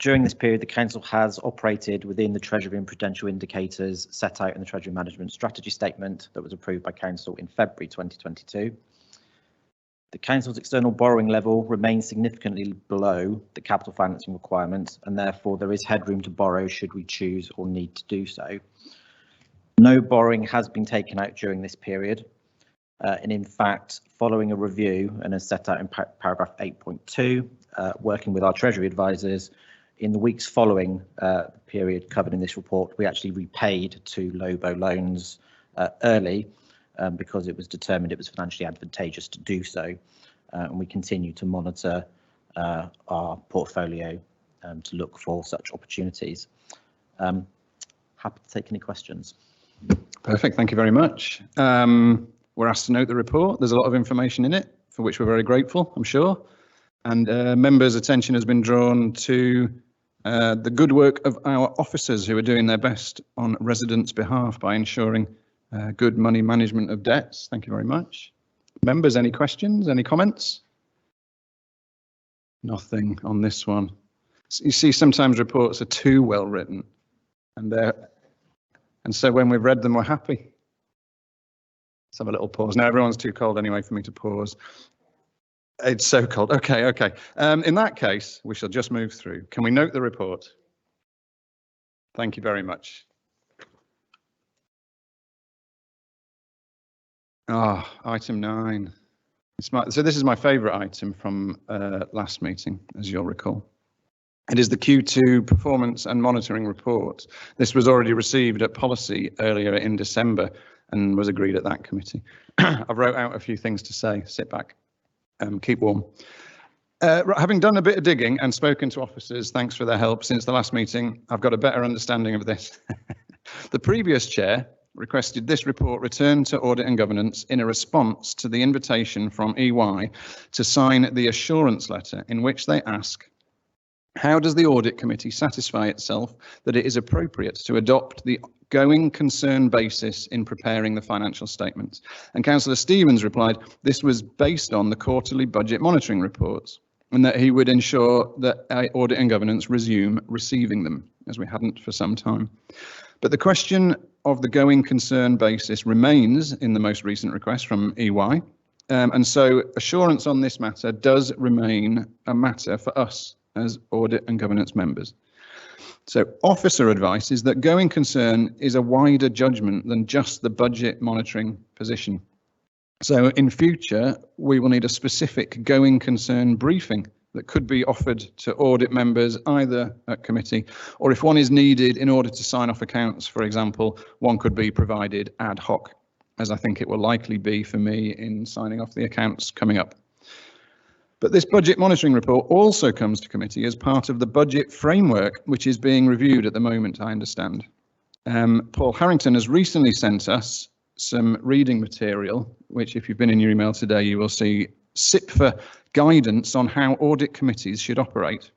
During this period, the Council has operated within the Treasury and prudential indicators set out in the Treasury Management Strategy Statement that was approved by Council in February 2022. The Council's external borrowing level remains significantly below the capital financing requirements, and therefore there is headroom to borrow should we choose or need to do so. No borrowing has been taken out during this period, and in fact, following a review and as set out in paragraph 8.2, working with our Treasury advisors, in the weeks following the period covered in this report, we actually repaid 2 LOBO loans early because it was determined it was financially advantageous to do so. And we continue to monitor our portfolio to look for such opportunities. Happy to take any questions. Perfect, thank you very much. We're asked to note the report. There's a lot of information in it, for which we're very grateful, I'm sure. And members' attention has been drawn to the good work of our officers who are doing their best on residents' behalf by ensuring good money management of debts. Thank you very much. Members, any questions, any comments? Nothing on this one. You see, sometimes reports are too well written, and so when we've read them, we're happy. Let's have a little pause. Now everyone's too cold anyway for me to pause. It's so cold. Okay. In that case, we shall just move through. Can we note the report? Thank you very much. Item 9. So this is my favourite item from last meeting, as you'll recall. It is the Q2 Performance and Monitoring Report. This was already received at policy earlier in December and was agreed at that committee. I've wrote out a few things to say. Sit back. Keep warm. Having done a bit of digging and spoken to officers, thanks for their help since the last meeting, I've got a better understanding of this. The previous chair requested this report return to Audit and Governance in a response to the invitation from EY to sign the assurance letter in which they ask How does the Audit Committee satisfy itself that it is appropriate to adopt the going concern basis in preparing the financial statements? And Councillor Stevens replied, this was based on the quarterly budget monitoring reports, and that he would ensure that Audit and Governance resume receiving them, as we hadn't for some time. But the question of the going concern basis remains in the most recent request from EY. And so assurance on this matter does remain a matter for us as Audit and Governance members. So officer advice is that going concern is a wider judgment than just the budget monitoring position. So in future, we will need a specific going concern briefing that could be offered to audit members either at committee, or if one is needed in order to sign off accounts, for example, one could be provided ad hoc, as I think it will likely be for me in signing off the accounts coming up. But this budget monitoring report also comes to committee as part of the budget framework, which is being reviewed at the moment, I understand. Paul Harrington has recently sent us some reading material, which if you've been in your email today, you will see SIPFA guidance on how audit committees should operate.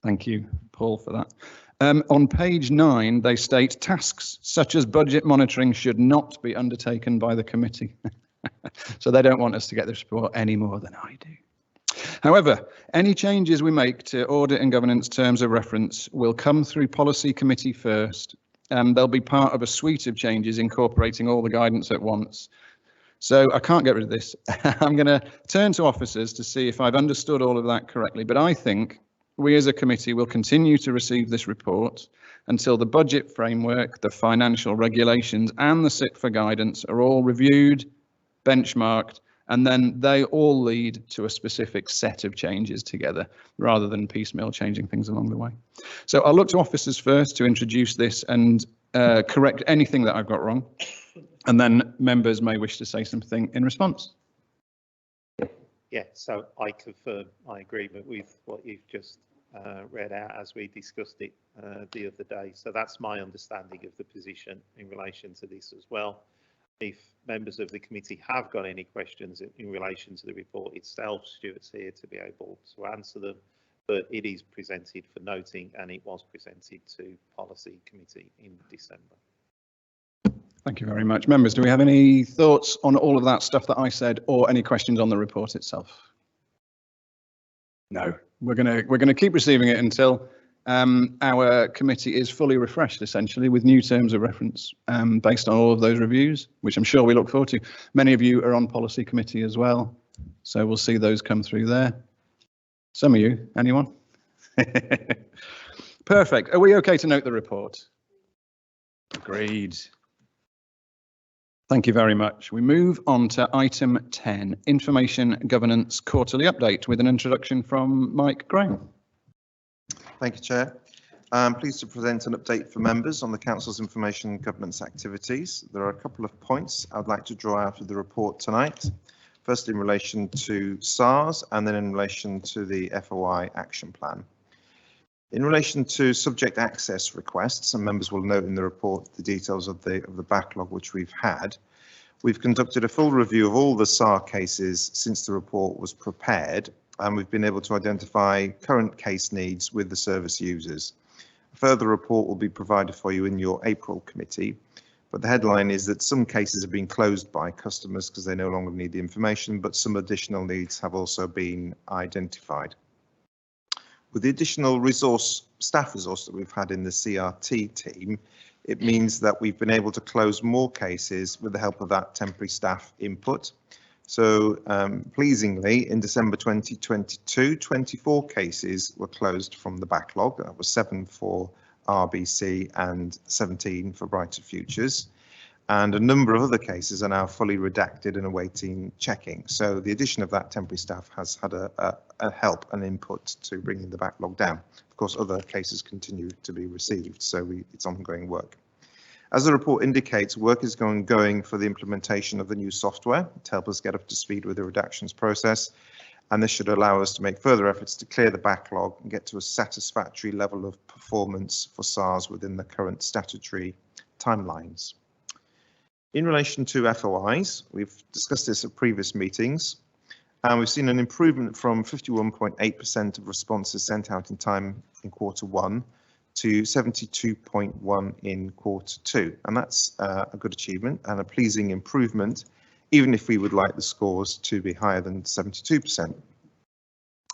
Thank you, Paul, for that. On page 9, they state tasks such as budget monitoring should not be undertaken by the committee. So they don't want us to get this report any more than I do. However, any changes we make to audit and governance terms of reference will come through policy committee first, and they'll be part of a suite of changes incorporating all the guidance at once. So I can't get rid of this. I'm going to turn to officers to see if I've understood all of that correctly, but I think we as a committee will continue to receive this report until the budget framework, the financial regulations and the SIPFA guidance are all reviewed, benchmarked, and then they all lead to a specific set of changes together rather than piecemeal changing things along the way. So I'll look to officers first to introduce this and correct anything that I've got wrong. And then members may wish to say something in response. Yeah, so I confirm my agreement with what you've just read out as we discussed it the other day. So that's my understanding of the position in relation to this as well. If members of the committee have got any questions in relation to the report itself, Stuart's here to be able to answer them, but it is presented for noting and it was presented to policy committee in December. Thank you very much. Members, do we have any thoughts on all of that stuff that I said or any questions on the report itself? No, we're going to keep receiving it until our committee is fully refreshed, essentially, with new terms of reference based on all of those reviews, which I'm sure we look forward to. Many of you are on policy committee as well, so we'll see those come through there. Some of you, anyone? Perfect. Are we okay to note the report? Agreed. Thank you very much. We move on to item 10, Information Governance Quarterly Update, with an introduction from Mike Graham. Thank you, Chair. I'm pleased to present an update for members on the Council's information governance activities. There are a couple of points I'd like to draw out of the report tonight. First in relation to SARS and then in relation to the FOI action plan. In relation to subject access requests, some members will note in the report the details of the backlog which we've had. We've conducted a full review of all the SAR cases since the report was prepared, and we've been able to identify current case needs with the service users. A further report will be provided for you in your April committee, but the headline is that some cases have been closed by customers because they no longer need the information, but some additional needs have also been identified. With the additional staff resource that we've had in the CRT team, it means that we've been able to close more cases with the help of that temporary staff input. So pleasingly, in December 2022, 24 cases were closed from the backlog. That was 7 for RBC and 17 for Brighter Futures. And a number of other cases are now fully redacted and awaiting checking. So the addition of that temporary staff has had a help and input to bringing the backlog down. Of course, other cases continue to be received, so it's ongoing work. As the report indicates, work is ongoing for the implementation of the new software to help us get up to speed with the redactions process. And this should allow us to make further efforts to clear the backlog and get to a satisfactory level of performance for SARS within the current statutory timelines. In relation to FOIs, we've discussed this at previous meetings. And we've seen an improvement from 51.8% of responses sent out in time in Q1 to 72.1 in Q2. And that's a good achievement and a pleasing improvement, even if we would like the scores to be higher than 72%.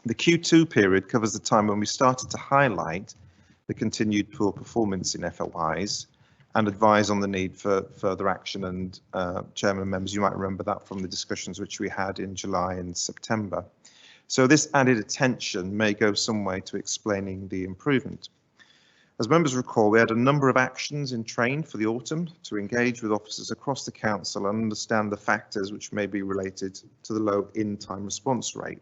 The Q2 period covers the time when we started to highlight the continued poor performance in FOIs and advise on the need for further action. And Chairman and members, you might remember that from the discussions which we had in July and September. So this added attention may go some way to explaining the improvement. As members recall, we had a number of actions in train for the autumn to engage with officers across the council and understand the factors which may be related to the low in-time response rate.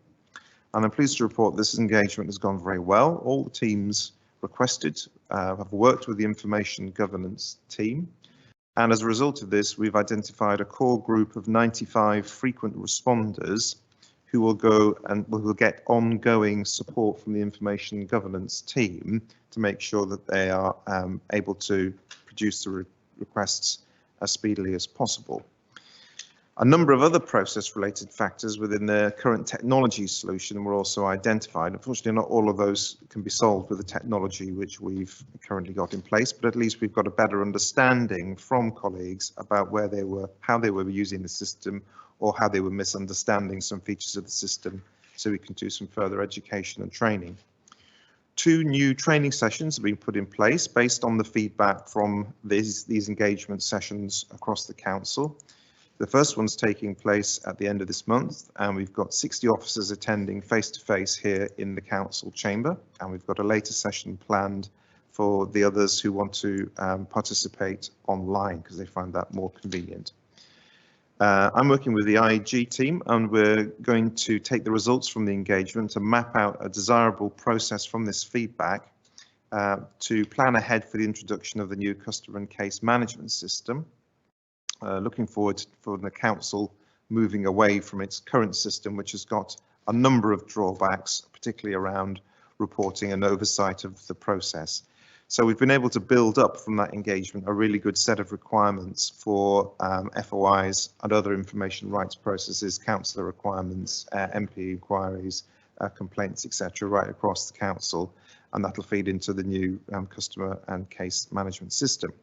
And I'm pleased to report this engagement has gone very well. All the teams requested have worked with the information governance team, and as a result of this we've identified a core group of 95 frequent responders who will go and will get ongoing support from the information governance team to make sure that they are able to produce the requests as speedily as possible. A number of other process-related factors within the current technology solution were also identified. Unfortunately, not all of those can be solved with the technology which we've currently got in place, but at least we've got a better understanding from colleagues about where they were, how they were using the system, or how they were misunderstanding some features of the system, so we can do some further education and training. 2 new training sessions have been put in place based on the feedback from these engagement sessions across the council. The first one's taking place at the end of this month, and we've got 60 officers attending face-to-face here in the council chamber, and we've got a later session planned for the others who want to participate online because they find that more convenient. I'm working with the IG team, and we're going to take the results from the engagement and map out a desirable process from this feedback to plan ahead for the introduction of the new customer and case management system. Looking forward for the council moving away from its current system, which has got a number of drawbacks, particularly around reporting and oversight of the process. So we've been able to build up from that engagement a really good set of requirements for FOIs and other information rights processes, councillor requirements, MP inquiries, complaints, etc., right across the council, and that'll feed into the new customer and case management system.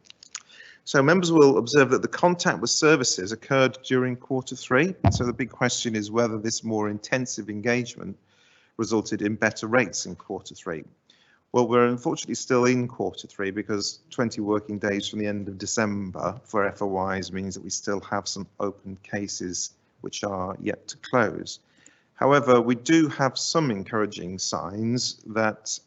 So members will observe that the contact with services occurred during Q3. So the big question is whether this more intensive engagement resulted in better rates in Q3. Well, we're unfortunately still in Q3 because 20 working days from the end of December for FOIs means that we still have some open cases which are yet to close. However, we do have some encouraging signs that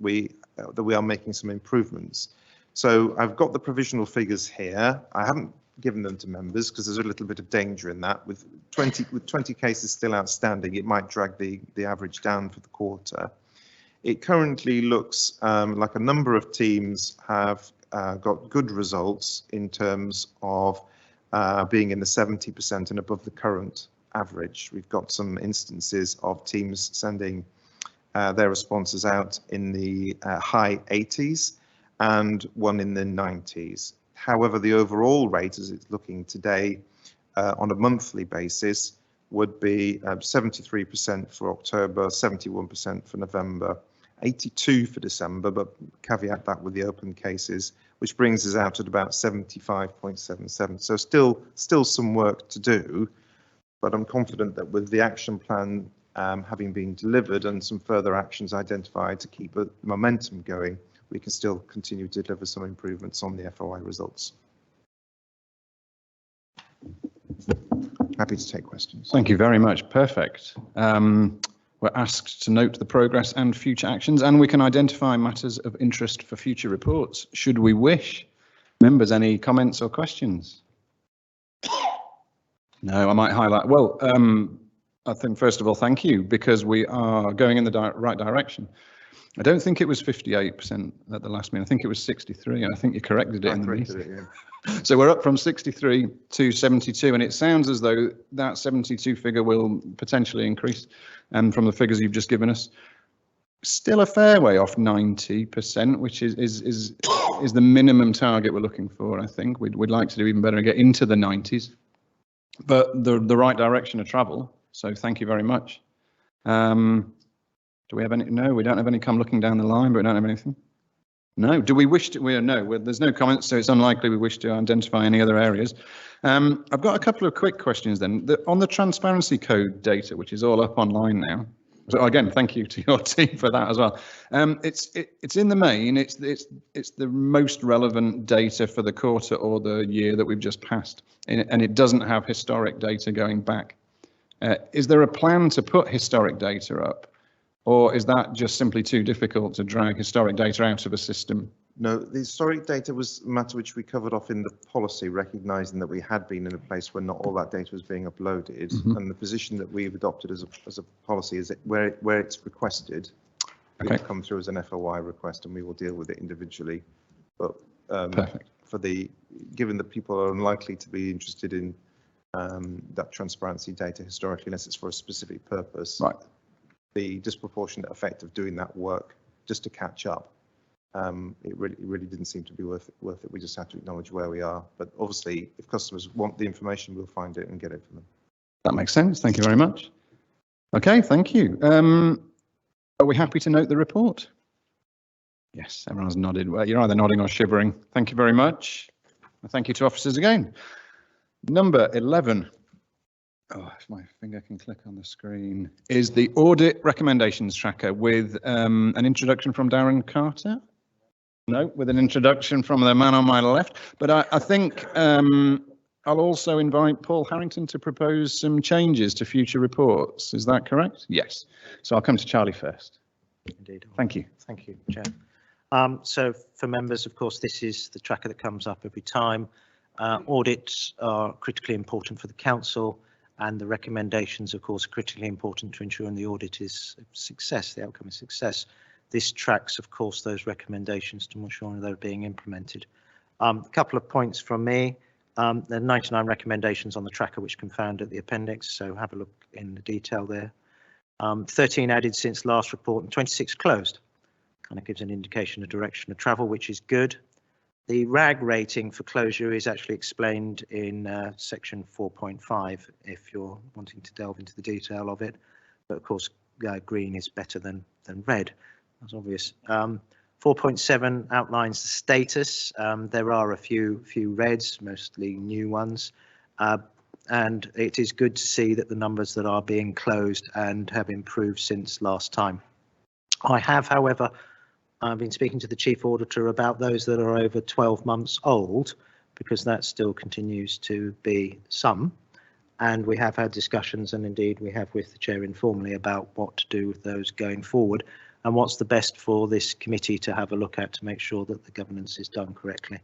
we are making some improvements. So I've got the provisional figures here. I haven't given them to members because there's a little bit of danger in that. With 20 cases still outstanding, it might drag the average down for the quarter. It currently looks like a number of teams have got good results in terms of being in the 70% and above the current average. We've got some instances of teams sending their responses out in the high 80s. And one in the 90s. However, the overall rate as it's looking today on a monthly basis would be 73% for October, 71% for November, 82 for December, but caveat that with the open cases, which brings us out at about 75.77. So still some work to do, but I'm confident that with the action plan having been delivered and some further actions identified to keep the momentum going, we can still continue to deliver some improvements on the FOI results. Happy to take questions. Thank you very much. Perfect. We're asked to note the progress and future actions, and we can identify matters of interest for future reports, should we wish. Members, any comments or questions? No, I might highlight. Well, I think first of all, thank you, because we are going in the right direction. I don't think it was 58% at the last meeting. I think it was 63. I think you corrected it in the meeting. Yeah. So we're up from 63 to 72, and it sounds as though that 72 figure will potentially increase. And from the figures you've just given us, still a fair way off 90%, which is the minimum target we're looking for. I think we'd like to do even better and get into the 90s, but the right direction of travel. So thank you very much. Do we have any? No, we don't have any. Come looking down the line, but we don't have anything. No. Do we wish to? No. There's no comments, so it's unlikely we wish to identify any other areas. I've got a couple of quick questions then. On the transparency code data, which is all up online now. So again, thank you to your team for that as well. It's in the main. It's the most relevant data for the quarter or the year that we've just passed, and it doesn't have historic data going back. Is there a plan to put historic data up? Or is that just simply too difficult to drag historic data out of a system? No, the historic data was a matter which we covered off in the policy, recognising that we had been in a place where not all that data was being uploaded. And the position that we've adopted as a policy is that where it's requested, it will come through as an FOI request, and we will deal with it individually. But given that people are unlikely to be interested in that transparency data historically, unless it's for a specific purpose. Right. The disproportionate effect of doing that work just to catch up, it really didn't seem to be worth it. We just have to acknowledge where we are. But obviously, if customers want the information, we'll find it and get it for them. That makes sense. Thank you very much. Okay, thank you. Are we happy to note the report? Yes, everyone's nodded. Well, you're either nodding or shivering. Thank you very much. Thank you to officers again. Number 11. Oh, if my finger can click on the screen, is the audit recommendations tracker with an introduction from Darren Carter. No, with an introduction from the man on my left. But I think I'll also invite Paul Harrington to propose some changes to future reports. Is that correct? Yes. So I'll come to Charlie first. Indeed. Thank you. Thank you, Chair. So for members, of course, this is the tracker that comes up every time. Audits are critically important for the council, and the recommendations, of course, are critically important to ensuring the audit is a success, the outcome is success. This tracks, of course, those recommendations to ensure they're being implemented. A couple of points from me. There are 99 recommendations on the tracker, which can be found at the appendix, so have a look in the detail there. 13 added since last report and 26 closed. Kind of gives an indication of direction of travel, which is good. The RAG rating for closure is actually explained in section 4.5 if you're wanting to delve into the detail of it. But of course, green is better than red. That's obvious. 4.7 outlines the status. There are a few reds, mostly new ones. And it is good to see that the numbers that are being closed and have improved since last time. I have, however, I've been speaking to the Chief Auditor about those that are over 12 months old, because that still continues to be some. And we have had discussions, and indeed we have with the Chair informally, about what to do with those going forward and what's the best for this committee to have a look at to make sure that the governance is done correctly.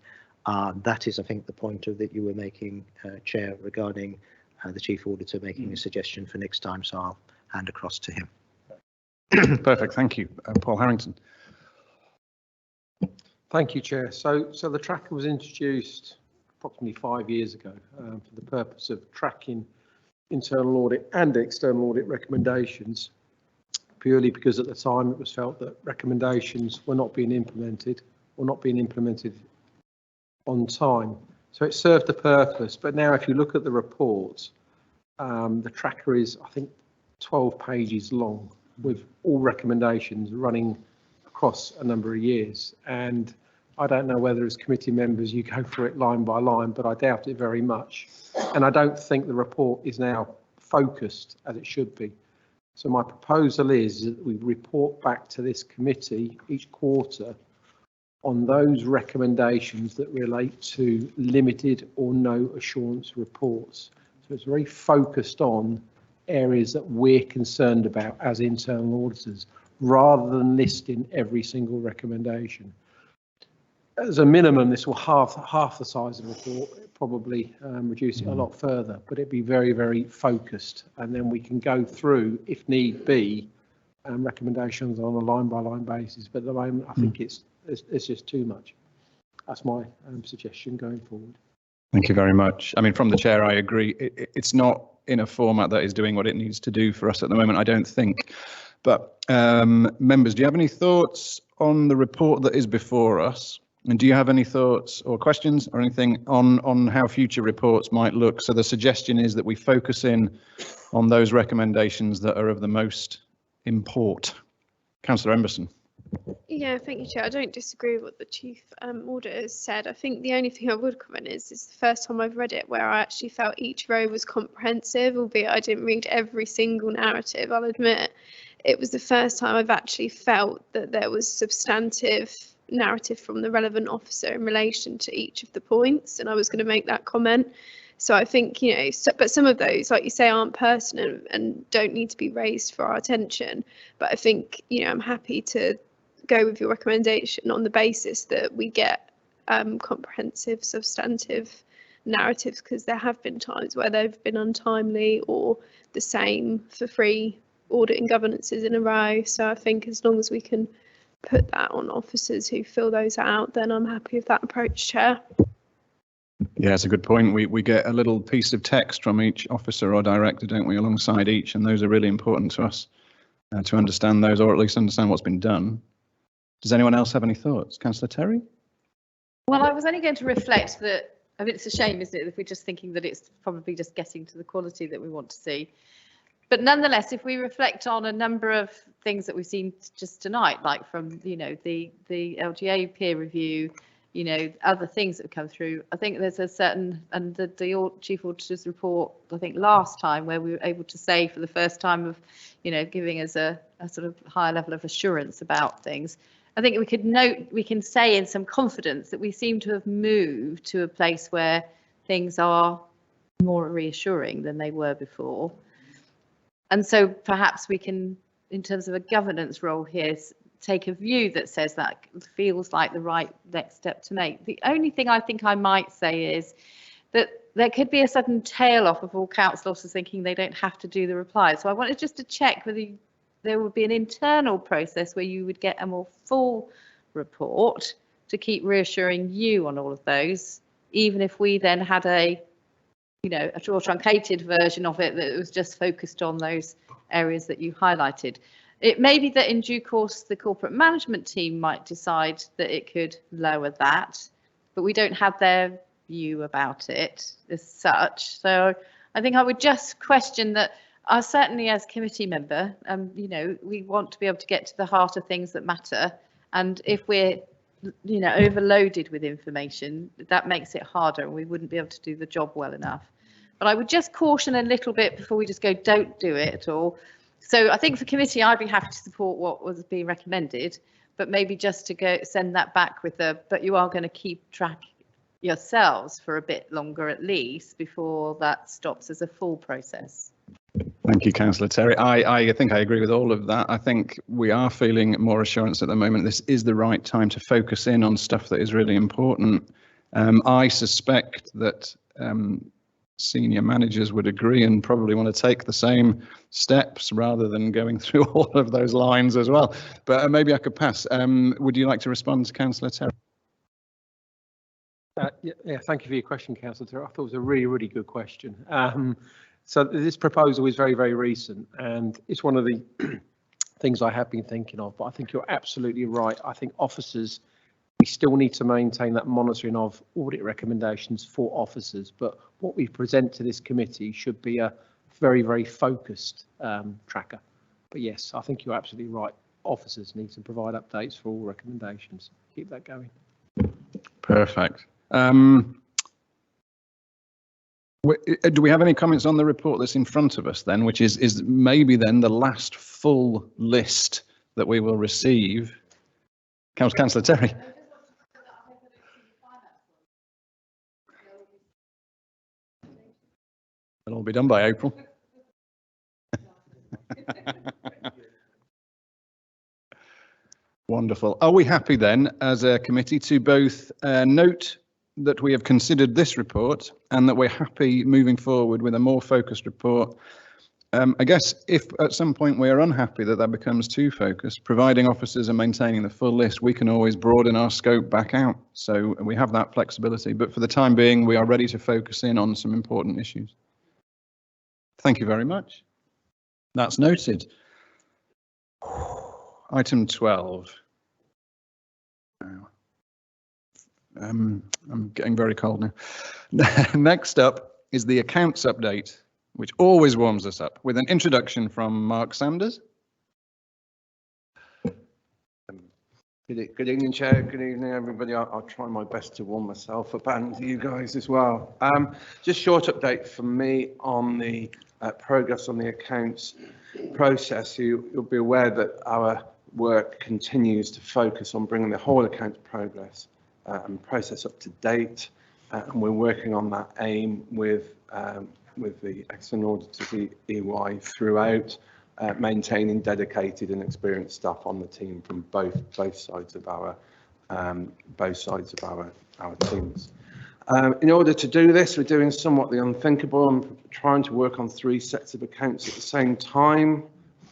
That is, I think, the point that you were making, Chair, regarding the Chief Auditor making a suggestion for next time, so I'll hand across to him. Perfect, thank you. Paul Harrington. Thank you, Chair. So the tracker was introduced approximately 5 years ago for the purpose of tracking internal audit and external audit recommendations, purely because at the time it was felt that recommendations were not being implemented or not being implemented on time. So it served the purpose. But now if you look at the report, the tracker is, I think, 12 pages long with all recommendations running across a number of years, and I don't know whether as committee members you go through it line by line, but I doubt it very much. And I don't think the report is now focused as it should be. So my proposal is that we report back to this committee each quarter on those recommendations that relate to limited or no assurance reports. So it's very focused on areas that we're concerned about as internal auditors, rather than listing every single recommendation. As a minimum, this will half the size of the report, probably reduce it a lot further, but it'd be very, very focused. And then we can go through, if need be, recommendations on a line-by-line basis. But at the moment, I think it's just too much. That's my suggestion going forward. Thank you very much. I mean, from the Chair, I agree. It's not in a format that is doing what it needs to do for us at the moment, I don't think. But members, do you have any thoughts on the report that is before us? And do you have any thoughts or questions or anything on how future reports might look? So the suggestion is that we focus in on those recommendations that are of the most import. Councillor Emberson. Yeah, thank you, Chair. I don't disagree with what the Chief Auditor has said. I think the only thing I would comment is it's the first time I've read it where I actually felt each row was comprehensive, albeit I didn't read every single narrative, I'll admit. It was the first time I've actually felt that there was substantive narrative from the relevant officer in relation to each of the points, and I was going to make that comment. So I think, you know, but some of those, like you say, aren't pertinent and don't need to be raised for our attention. But I think, you know, I'm happy to go with your recommendation on the basis that we get comprehensive, substantive narratives, because there have been times where they've been untimely or the same for 3 audit and governances in a row. So I think as long as we can put that on officers who fill those out, then I'm happy with that approach, Chair. Yeah, it's a good point. We get a little piece of text from each officer or director, don't we, alongside each, and those are really important to us to understand those, or at least understand what's been done. Does anyone else have any thoughts? Councillor Terry? Well, I was only going to reflect that, I mean, it's a shame, isn't it, if we're just thinking that it's probably just getting to the quality that we want to see. But nonetheless, if we reflect on a number of things that we've seen just tonight, like from, you know, the LGA peer review, you know, other things that have come through, I think there's a certain, and the Chief Auditor's report, I think last time, where we were able to say for the first time of, you know, giving us a sort of higher level of assurance about things. I think we can say in some confidence that we seem to have moved to a place where things are more reassuring than they were before. And so perhaps we can, in terms of a governance role here, take a view that says that feels like the right next step to make. The only thing I think I might say is that there could be a sudden tail off of all council officers thinking they don't have to do the replies. So I wanted just to check whether there would be an internal process where you would get a more full report to keep reassuring you on all of those, even if we then had a, you know, a more truncated version of it that was just focused on those areas that you highlighted. It may be that in due course the corporate management team might decide that it could lower that, but we don't have their view about it as such. So I think I would just question that. Certainly as committee member, you know, we want to be able to get to the heart of things that matter. And if we're, you know, overloaded with information, that makes it harder and we wouldn't be able to do the job well enough. But I would just caution a little bit before we just go, don't do it at all. So I think for committee, I'd be happy to support what was being recommended, but maybe just to go send that back with but you are going to keep track yourselves for a bit longer at least before that stops as a full process. Thank you, Councillor Terry. I think I agree with all of that. I think we are feeling more assurance at the moment. This is the right time to focus in on stuff that is really important. I suspect that senior managers would agree and probably want to take the same steps rather than going through all of those lines as well. But maybe I could pass. Would you like to respond to Councillor Terry? Yeah, thank you for your question, Councillor Terry. I thought it was a really, really good question. So this proposal is very, very recent, and it's one of the things I have been thinking of, but I think you're absolutely right. I think officers, we still need to maintain that monitoring of audit recommendations for officers, but what we present to this committee should be a very, very focused tracker. But yes, I think you're absolutely right. Officers need to provide updates for all recommendations. Keep that going. Perfect. Do we have any comments on the report that's in front of us then, which is maybe then the last full list that we will receive? Councillor Terry. It'll all be done by April. Wonderful. Are we happy then as a committee to both note that we have considered this report and that we're happy moving forward with a more focused report? I guess if at some point we are unhappy that becomes too focused, providing officers are maintaining the full list, we can always broaden our scope back out. So we have that flexibility, but for the time being, we are ready to focus in on some important issues. Thank you very much. That's noted. Item 12. I'm getting very cold now. Next up is the accounts update, which always warms us up, with an introduction from Mark Sanders. Good evening, Chair. Good evening, everybody. I'll try my best to warm myself up and you guys as well. Just short update from me on the progress on the accounts process. You'll be aware that our work continues to focus on bringing the whole accounts progress and process up to date, and we're working on that aim with the external auditors EY throughout. Maintaining dedicated and experienced staff on the team from both sides of our teams. In order to do this, we're doing somewhat the unthinkable. I'm trying to work on 3 sets of accounts at the same time.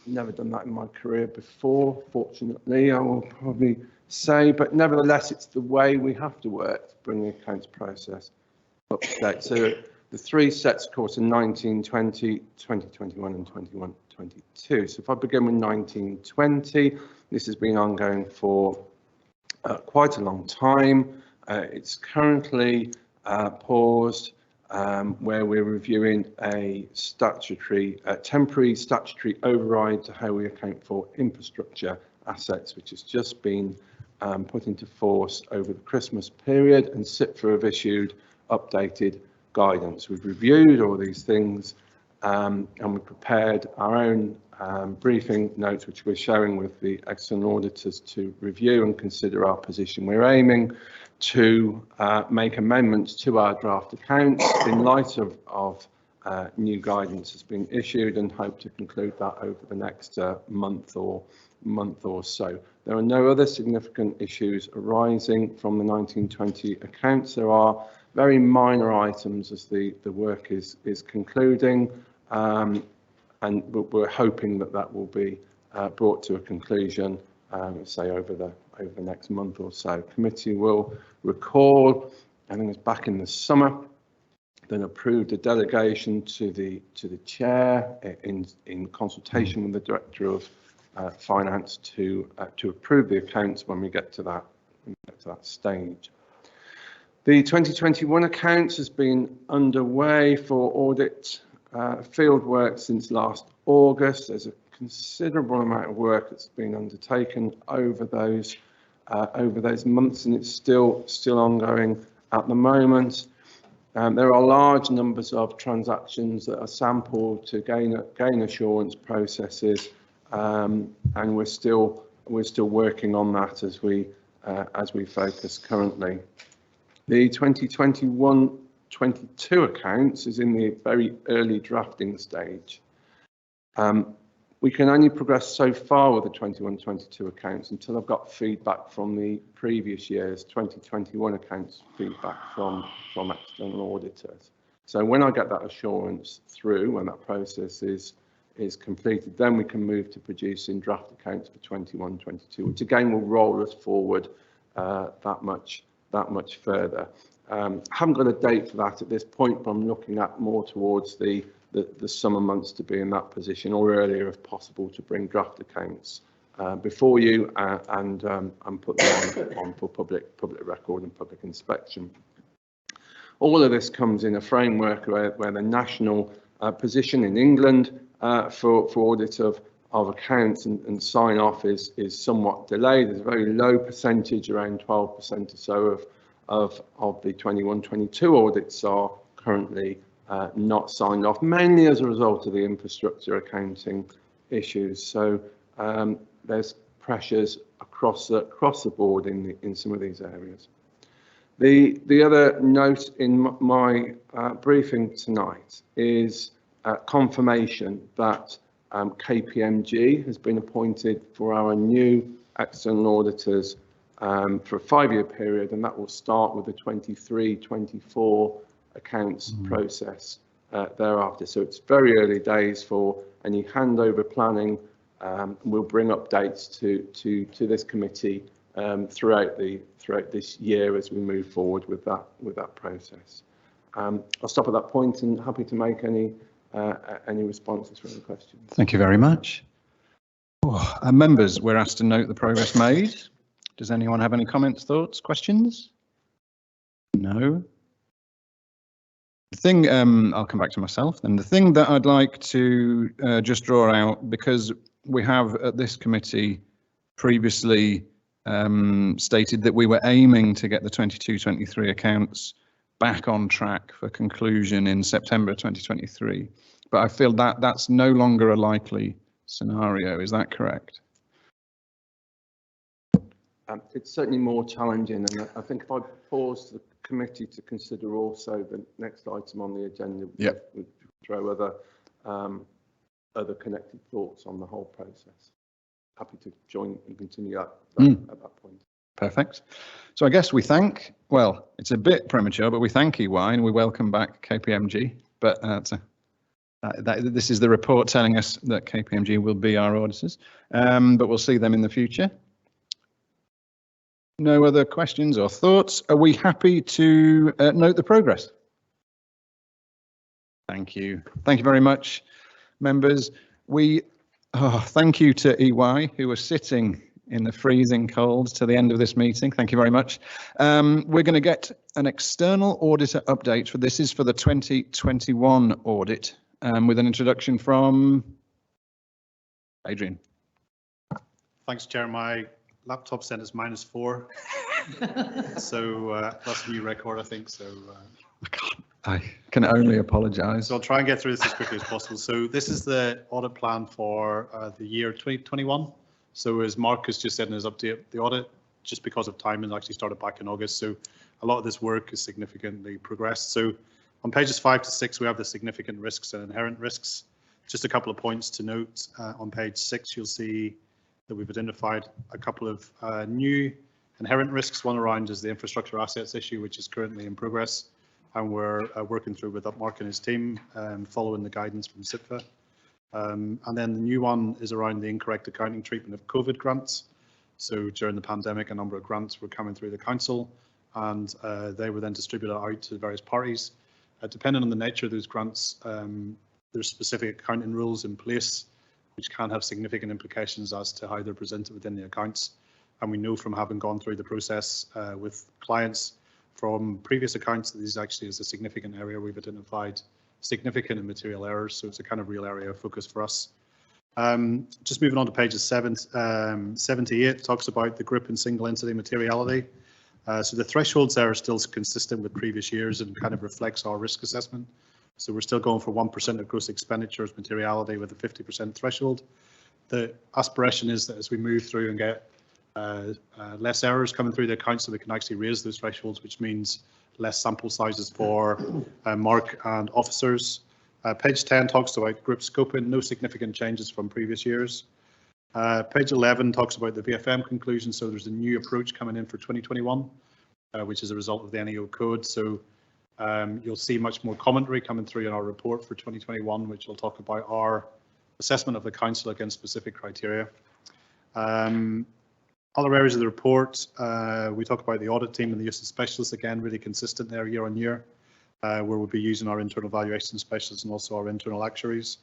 Never done that in my career before, fortunately, I will probably say, but nevertheless, it's the way we have to work to bring the accounts process up to date. So the 3 sets, of course, are 1920, 2021 and 21-22. So if I begin with 1920, this has been ongoing for quite a long time. It's currently paused, where we're reviewing a temporary statutory override to how we account for infrastructure assets, which has just been put into force over the Christmas period, and SIPFA have issued updated guidance. We've reviewed all these things and we prepared our own briefing notes, which we're sharing with the external auditors to review and consider our position. We're aiming to make amendments to our draft accounts in light of new guidance has been issued, and hope to conclude that over the next month or so. There are no other significant issues arising from the 1920 accounts. There are very minor items as the work is concluding, and we're hoping that will be brought to a conclusion, say over the next month or so. Committee will recall, I think it's back in the summer, then approved a delegation to the chair in consultation with the director of finance to approve the accounts when we get to that stage. The 2021 accounts has been underway for audit field work since last August. There's a considerable amount of work that's been undertaken over those months, and it's still ongoing at the moment. There are large numbers of transactions that are sampled to gain assurance processes, and we're still working on that as we focus currently. The 2021-22 accounts is in the very early drafting stage. We can only progress so far with the 21-22 accounts until I've got feedback from the previous year's 2021 accounts, feedback from external auditors. So when I get that assurance through, when that process is completed, then we can move to producing draft accounts for 21-22, which again will roll us forward that much further. Haven't got a date for that at this point, but I'm looking at more towards the summer months to be in that position, or earlier if possible, to bring draft accounts before you and put them on for public record and public inspection. All of this comes in a framework where the national position in England for audit of accounts and sign off is somewhat delayed. There's a very low percentage, around 12% or so of the 21-22 audits are currently not signed off, mainly as a result of the infrastructure accounting issues. So there's pressures across the board in some of these areas. The other note in my briefing tonight is confirmation that KPMG has been appointed for our new external auditors for a 5-year period, and that will start with the 23-24 accounts process thereafter. So it's very early days for any handover planning. We'll bring updates to this committee throughout this year as we move forward with that process. I'll stop at that point and happy to make any responses for any questions. Thank you very much. Members, we're asked to note the progress made. Does anyone have any comments, thoughts, questions? No. The thing, I'll come back to myself then. The thing that I'd like to just draw out, because we have at this committee previously stated that we were aiming to get the 22-23 accounts back on track for conclusion in September 2023. But I feel that that's no longer a likely scenario. Is that correct? It's certainly more challenging, and I think if I pause the committee to consider also the next item on the agenda, yep, would throw other connected thoughts on the whole process. Happy to join and continue at that point. Perfect. So I guess we thank, well, it's a bit premature, but we thank EY and we welcome back KPMG. But this is the report telling us that KPMG will be our auditors, but we'll see them in the future. No other questions or thoughts? Are we happy to note the progress? Thank you. Thank you very much, members. Thank you to EY, who are sitting in the freezing cold to the end of this meeting. Thank you very much. We're going to get an external auditor update for this is for the 2021 audit with an introduction from Adrian. Thanks, Chair. My laptop sent us -4, so that's a new record, I think. So I can only apologise. So I'll try and get through this as quickly as possible. So this is the audit plan for the year 2021. So as Mark has just said in his update, the audit, just because of timing, actually started back in August. So a lot of this work is significantly progressed. So on pages 5 to 6, we have the significant risks and inherent risks. Just a couple of points to note. On page 6, you'll see that we've identified a couple of new inherent risks. One around is the infrastructure assets issue, which is currently in progress, and we're working through with Mark and his team, following the guidance from SIPFA. And then the new one is around the incorrect accounting treatment of COVID grants. So during the pandemic, a number of grants were coming through the council, and they were then distributed out to various parties. Depending on the nature of those grants, there's specific accounting rules in place which can have significant implications as to how they're presented within the accounts. And we know from having gone through the process with clients from previous accounts that this actually is a significant area. We've identified significant and material errors, so it's a kind of real area of focus for us. Just moving on to pages 78 talks about the group and single entity materiality. So the thresholds there are still consistent with previous years and kind of reflects our risk assessment. So we're still going for 1% of gross expenditures materiality with a 50% threshold. The aspiration is that as we move through and get less errors coming through the accounts, so we can actually raise those thresholds, which means less sample sizes for Mark and officers. Page 10 talks about group scoping, no significant changes from previous years. Page 11 talks about the VFM conclusion, so there's a new approach coming in for 2021, which is a result of the NEO code. So you'll see much more commentary coming through in our report for 2021, which will talk about our assessment of the council against specific criteria. Other areas of the report, we talk about the audit team and the use of specialists, again, really consistent there year on year, where we'll be using our internal valuation specialists and also our internal actuaries.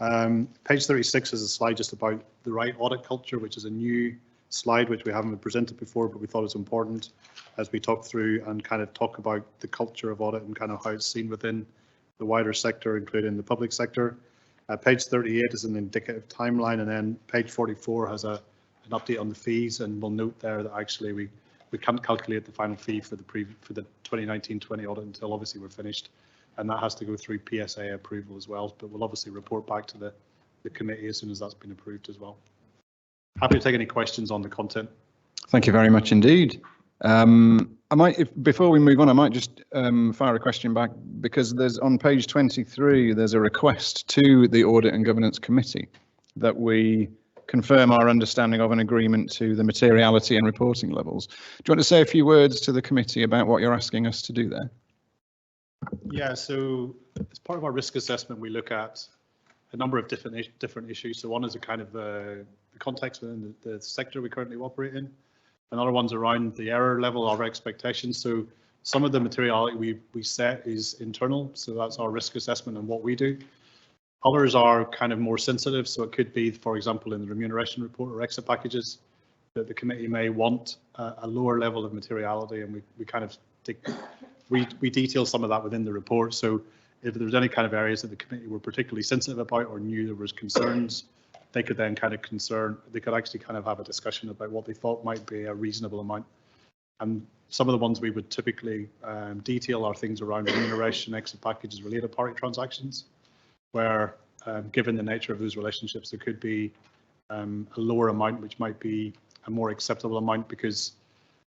Page 36 is a slide just about the right audit culture, which is a new slide which we haven't presented before, but we thought it was important as we talk through and kind of talk about the culture of audit and kind of how it's seen within the wider sector, including the public sector. Page 38 is an indicative timeline, and then page 44 has an update on the fees, and we'll note there that actually we can't calculate the final fee for the 2019-20 audit until obviously we're finished, and that has to go through PSA approval as well, but we'll obviously report back to the committee as soon as that's been approved as well. Happy to take any questions on the content. Thank you very much indeed. Before we move on, I might just fire a question back, because there's on page 23, there's a request to the Audit and Governance Committee that we confirm our understanding of an agreement to the materiality and reporting levels. Do you want to say a few words to the committee about what you're asking us to do there? Yeah, so as part of our risk assessment, we look at a number of different issues. So one is a kind of the context within the sector we currently operate in. Another one's around the error level of our expectations. So some of the materiality we set is internal, so that's our risk assessment and what we do. Others are kind of more sensitive, so it could be, for example, in the remuneration report or exit packages, that the committee may want a lower level of materiality, and we kind of we detail some of that within the report. So if there was any kind of areas that the committee were particularly sensitive about or knew there was concerns, they could then kind of they could actually kind of have a discussion about what they thought might be a reasonable amount. And some of the ones we would typically detail are things around remuneration, exit packages, related party transactions, where given the nature of those relationships, there could be a lower amount, which might be a more acceptable amount, because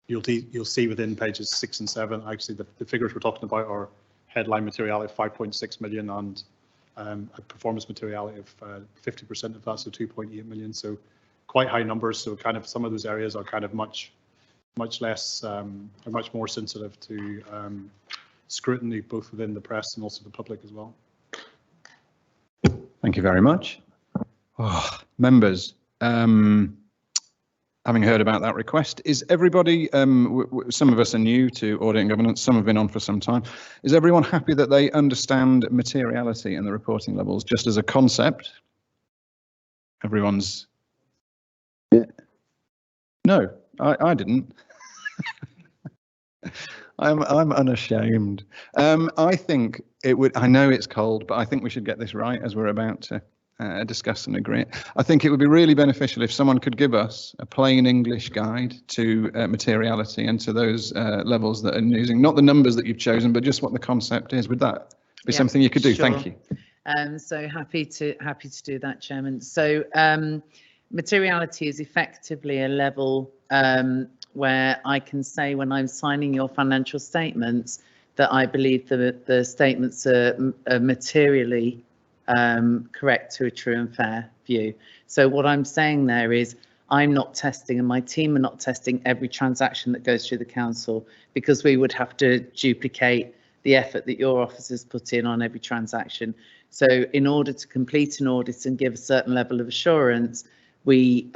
you'll see within pages 6 and 7, actually the figures we're talking about are headline materiality of 5.6 million and a performance materiality of 50% of that, so 2.8 million. So quite high numbers. So kind of some of those areas are kind of much less, are much more sensitive to scrutiny, both within the press and also the public as well. Thank you very much. Oh, members, having heard about that request, is everybody, some of us are new to audit and governance, some have been on for some time. Is everyone happy that they understand materiality and the reporting levels just as a concept? Everyone's, yeah. No, I didn't. I'm unashamed. I think it would, I know it's cold, but I think we should get this right as we're about to discuss and agree. I think it would be really beneficial if someone could give us a plain English guide to materiality and to those levels that are using, not the numbers that you've chosen, but just what the concept is. Would that be something you could do? Sure. Thank you. So happy to do that, Chairman. So materiality is effectively a level where I can say when I'm signing your financial statements that I believe the statements are materially correct to a true and fair view. So what I'm saying there is I'm not testing, and my team are not testing every transaction that goes through the council, because we would have to duplicate the effort that your officers put in on every transaction. So in order to complete an audit and give a certain level of assurance, we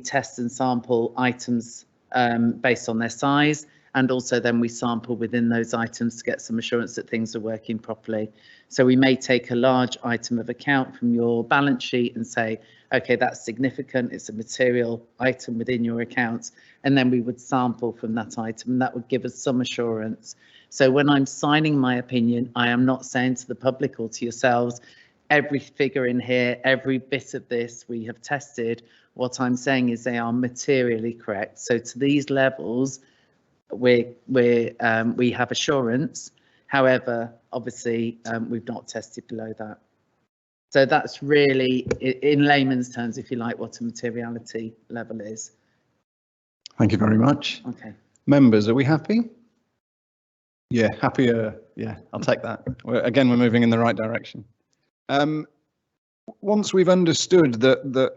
test and sample items based on their size, and also then we sample within those items to get some assurance that things are working properly. So we may take a large item of account from your balance sheet and say, okay, that's significant, it's a material item within your accounts, and then we would sample from that item, and that would give us some assurance. So when I'm signing my opinion, I am not saying to the public or to yourselves, every figure in here, every bit of this we have tested. What I'm saying is they are materially correct. So to these levels, we have assurance. However, obviously, we've not tested below that. So that's really, in layman's terms, if you like, what a materiality level is. Thank you very much. Okay. Members, are we happy? Yeah, happier. Yeah, I'll take that. Again, we're moving in the right direction. Once we've understood that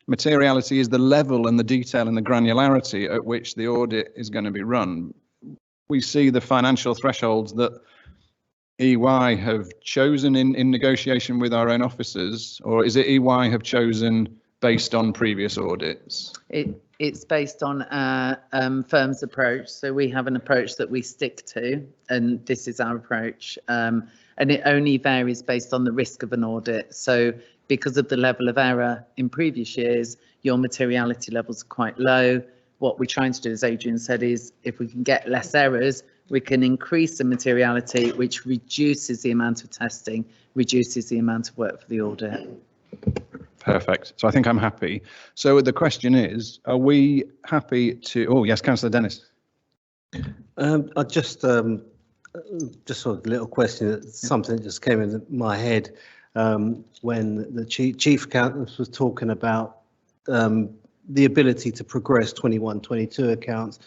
materiality is the level and the detail and the granularity at which the audit is going to be run, we see the financial thresholds that EY have chosen in negotiation with our own officers, or is it EY have chosen based on previous audits? It's based on our firm's approach. So we have an approach that we stick to, and this is our approach. And it only varies based on the risk of an audit. So because of the level of error in previous years, your materiality levels are quite low. What we're trying to do, as Adrian said, is if we can get less errors, we can increase the materiality, which reduces the amount of testing, reduces the amount of work for the audit. Perfect. So I think I'm happy. So the question is, are we happy to, oh yes, Councillor Dennis. I just sort of a little question, something that just came in my head when the chief accountant was talking about the ability to progress 21-22 accounts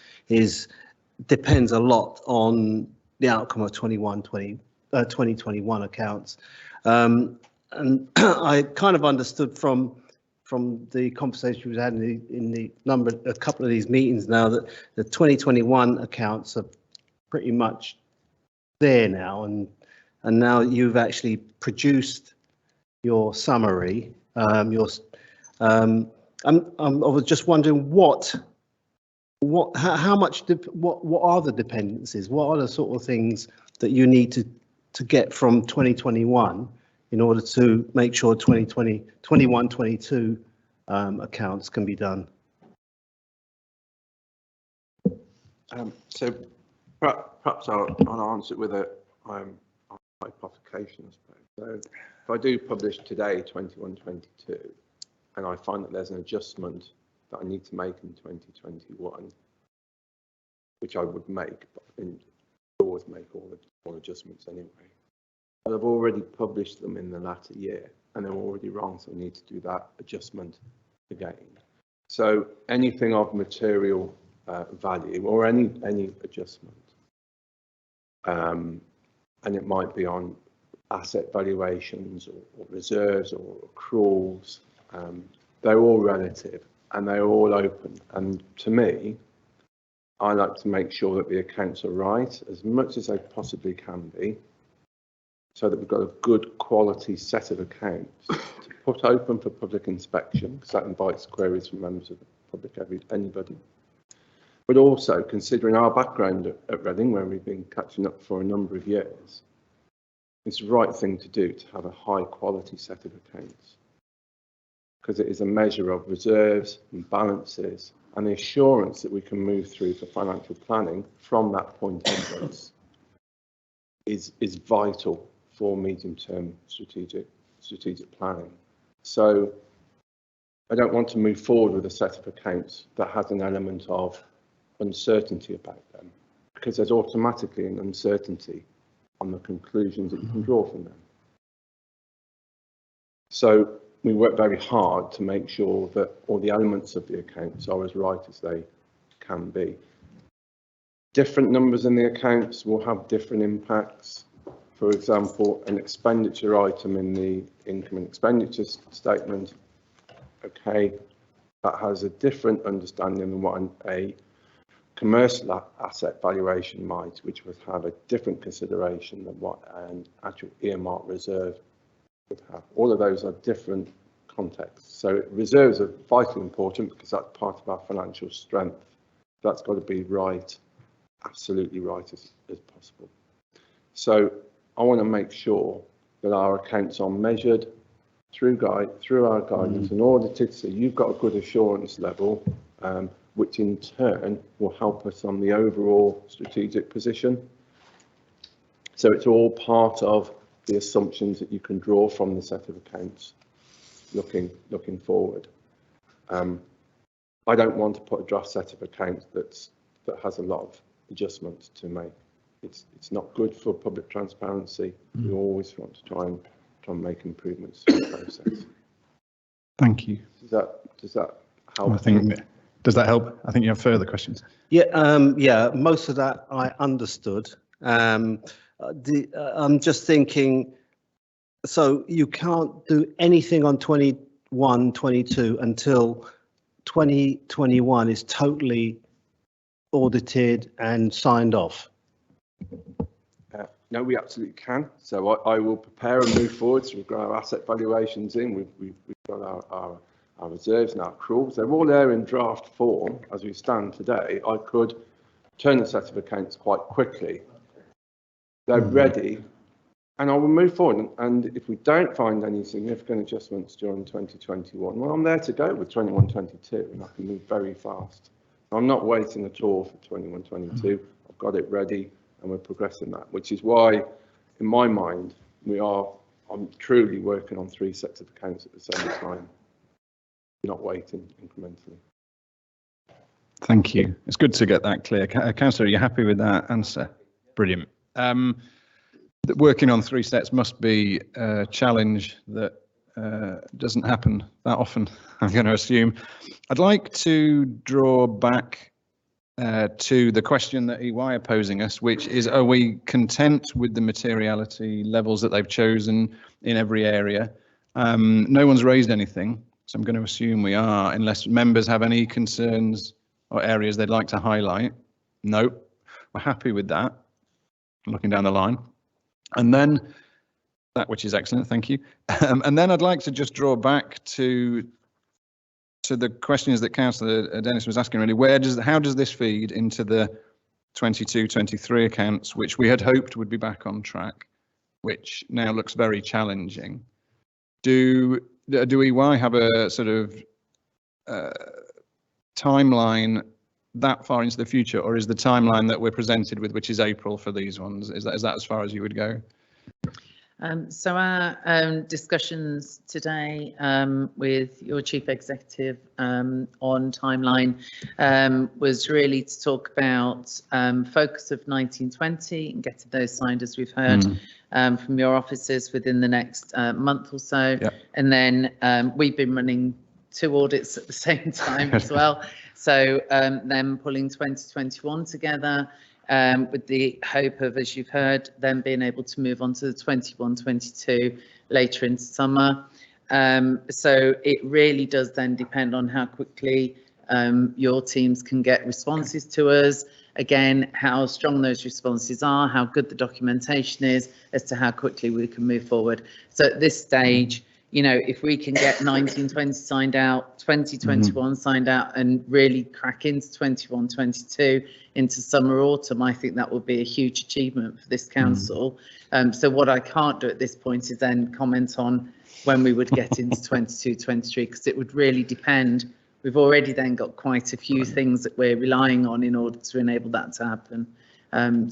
depends a lot on the outcome of 2021 accounts. And I kind of understood from the conversation we had in a couple of these meetings now that the 2021 accounts are pretty much there now, and now you've actually produced your summary. I was just wondering what are the dependencies? What are the sort of things that you need to get from 2021 in order to make sure 21-22 accounts can be done? So perhaps I'll answer it with a hypothecation, I suppose. So if I do publish today 21-22 and I find that there's an adjustment that I need to make in 2021, which I would make, but I always make all adjustments anyway. But I've already published them in the latter year and they're already wrong, so I need to do that adjustment again. So anything of material value or any adjustment, and it might be on asset valuations or reserves or accruals, they're all relative and they're all open. And to me, I like to make sure that the accounts are right as much as they possibly can be, so that we've got a good quality set of accounts to put open for public inspection, because that invites queries from members of the public, anybody. But also, considering our background at Reading, where we've been catching up for a number of years, it's the right thing to do to have a high quality set of accounts, because it is a measure of reserves and balances and the assurance that we can move through for financial planning from that point onwards is vital for medium-term strategic planning. So I don't want to move forward with a set of accounts that has an element of uncertainty about them, because there's automatically an uncertainty on the conclusions that you can draw from them. So we work very hard to make sure that all the elements of the accounts are as right as they can be. Different numbers in the accounts will have different impacts. For example, an expenditure item in the income and expenditure statement, okay, that has a different understanding than what a commercial asset valuation might, which would have a different consideration than what an actual earmark reserve would have. All of those are different contexts. So reserves are vitally important because that's part of our financial strength. That's got to be right, absolutely right as possible. So I want to make sure that our accounts are measured through our guidance and audited, so you've got a good assurance level, which in turn will help us on the overall strategic position. So it's all part of the assumptions that you can draw from the set of accounts looking forward. I don't want to put a draft set of accounts that has a lot of adjustments to make. It's not good for public transparency. We always want to try and make improvements to the process. Thank you. Does that help? Does that help? I think you have further questions. Yeah, most of that I understood. I'm just thinking, so you can't do anything on 21-22 until 2021 is totally audited and signed off. No, we absolutely can. So I will prepare and move forward. So we've got our asset valuations in, we've got our reserves and our accruals. They're all there in draft form as we stand today. I could turn the set of accounts quite quickly. They're ready, and I will move forward. And if we don't find any significant adjustments during 2021, well, I'm there to go with 21-22, and I can move very fast. I'm not waiting at all for 21-22. I've got it ready, and we're progressing that, which is why, in my mind, I'm truly working on 3 sets of accounts at the same time, not waiting incrementally. Thank you. It's good to get that clear. Councillor, are you happy with that answer? Brilliant. Working on 3 sets must be a challenge that doesn't happen that often, I'm going to assume. I'd like to draw back to the question that EY are posing us, which is, are we content with the materiality levels that they've chosen in every area? No one's raised anything, so I'm going to assume we are, unless members have any concerns or areas they'd like to highlight. No, we're happy with that. Looking down the line. And then that, which is excellent, thank you. And then I'd like to just draw back to the questions that Councillor Dennis was asking, really. How does this feed into the 22-23 accounts, which we had hoped would be back on track, which now looks very challenging? Do EY have a sort of timeline that far into the future, or is the timeline that we're presented with, which is April for these ones, is that as far as you would go? So our discussions today with your Chief Executive on timeline was really to talk about focus of 1920 and getting those signed, as we've heard from your officers, within the next month or so. Yep. And then we've been running 2 audits at the same time as well. So then pulling 2021 together, with the hope of, as you've heard, then being able to move on to the 21-22 later into summer. So it really does then depend on how quickly your teams can get responses to us. Again, how strong those responses are, how good the documentation is, as to how quickly we can move forward. So at this stage, you know, if we can get 1920 signed out, 2021 signed out, and really crack into 21-22 into summer, autumn, I think that would be a huge achievement for this council. So what I can't do at this point is then comment on when we would get into 22-23, because it would really depend. We've already then got quite a few things that we're relying on in order to enable that to happen.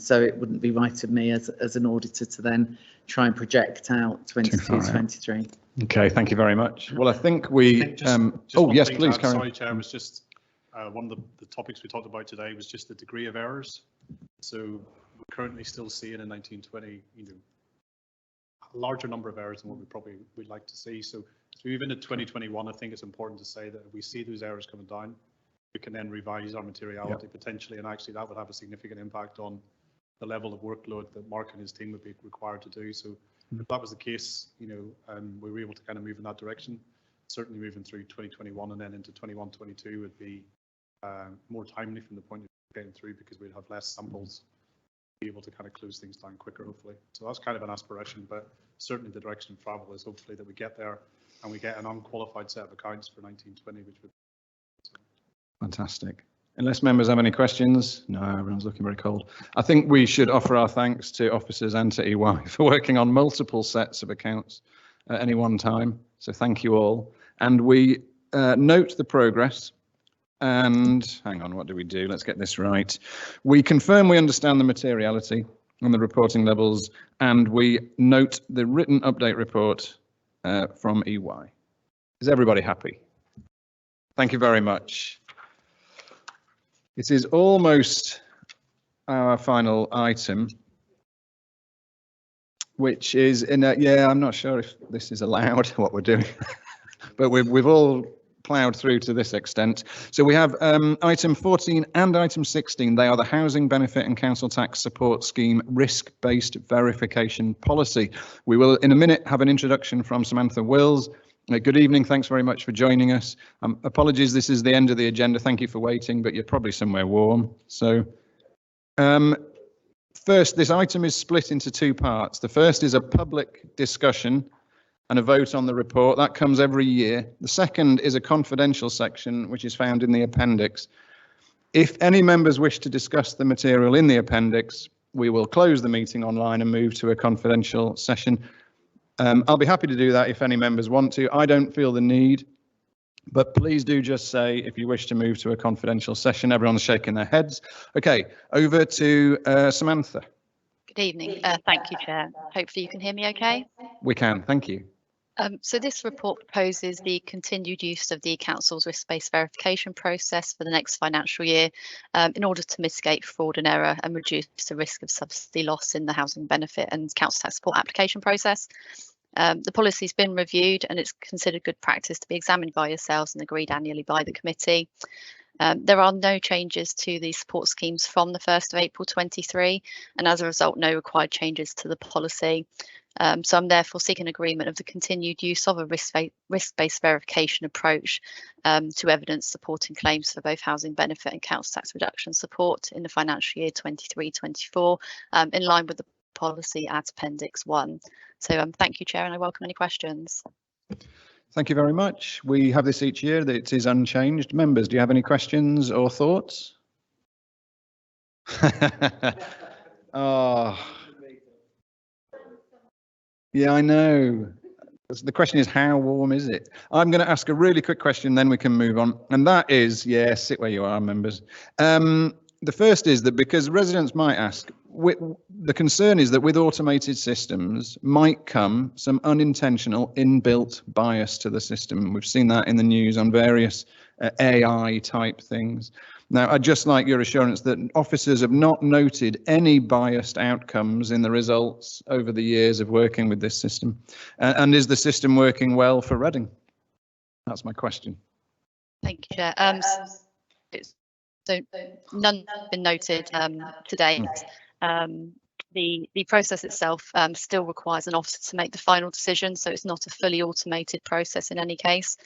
So it wouldn't be right of me as an auditor to then try and project out 22-23. Okay, thank you very much. Well, I think we. Oh, yes, please, Karen. Sorry, Chair. Was just one of the topics we talked about today was just the degree of errors. So we're currently still seeing in 1920, you know, a larger number of errors than what we probably would like to see. So as we move into 2021, I think it's important to say that if we see those errors coming down, we can then revise our materiality potentially, and actually that would have a significant impact on the level of workload that Mark and his team would be required to do. So if that was the case, you know, we were able to kind of move in that direction. Certainly moving through 2021 and then into 21-22 would be more timely from the point of getting through, because we'd have less samples to be able to kind of close things down quicker, hopefully. So that's kind of an aspiration, but certainly the direction of travel is hopefully that we get there and we get an unqualified set of accounts for 1920, which would. Fantastic. Unless members have any questions, no, everyone's looking very cold. I think we should offer our thanks to officers and to EY for working on multiple sets of accounts at any one time. So thank you all. And we note the progress. And hang on, what do we do? Let's get this right. We confirm we understand the materiality and the reporting levels, and we note the written update report from EY. Is everybody happy? Thank you very much. It is almost our final item, which is in a, yeah, I'm not sure if this is allowed, what we're doing, but we've all ploughed through to this extent. So we have item 14 and item 16. They are the Housing Benefit and Council Tax Support Scheme Risk-Based Verification Policy. We will in a minute have an introduction from Samantha Wills. Good evening, thanks very much for joining us. Apologies, this is the end of the agenda. Thank you for waiting, but you're probably somewhere warm. So first, this item is split into 2 parts. The first is a public discussion and a vote on the report. That comes every year. The second is a confidential section, which is found in the appendix. If any members wish to discuss the material in the appendix, we will close the meeting online and move to a confidential session. I'll be happy to do that if any members want to. I don't feel the need, but please do just say if you wish to move to a confidential session. Everyone's shaking their heads. Okay, over to Samantha. Good evening. Thank you, Chair. Hopefully you can hear me okay. We can, thank you. So this report proposes the continued use of the Council's risk-based verification process for the next financial year in order to mitigate fraud and error and reduce the risk of subsidy loss in the housing benefit and council tax support application process. The policy has been reviewed and it's considered good practice to be examined by yourselves and agreed annually by the committee. There are no changes to the support schemes from the 1st of April 23, and as a result, no required changes to the policy. So I'm therefore seeking agreement of the continued use of a risk-based verification approach to evidence supporting claims for both housing benefit and council tax reduction support in the financial year 23-24, in line with the policy at Appendix 1. So thank you, Chair, and I welcome any questions. Thank you very much. We have this each year, that it is unchanged. Members, do you have any questions or thoughts? Oh. Yeah, I know. The question is, how warm is it? I'm going to ask a really quick question, then we can move on. And that is, yeah, sit where you are, members. The first is that because residents might ask, the concern is that with automated systems might come some unintentional inbuilt bias to the system. We've seen that in the news on various AI type things. Now, I'd just like your assurance that officers have not noted any biased outcomes in the results over the years of working with this system. And is the system working well for Reading? That's my question. Thank you, Chair. So none have been noted to date. The process itself still requires an officer to make the final decision, so it's not a fully automated process in any case.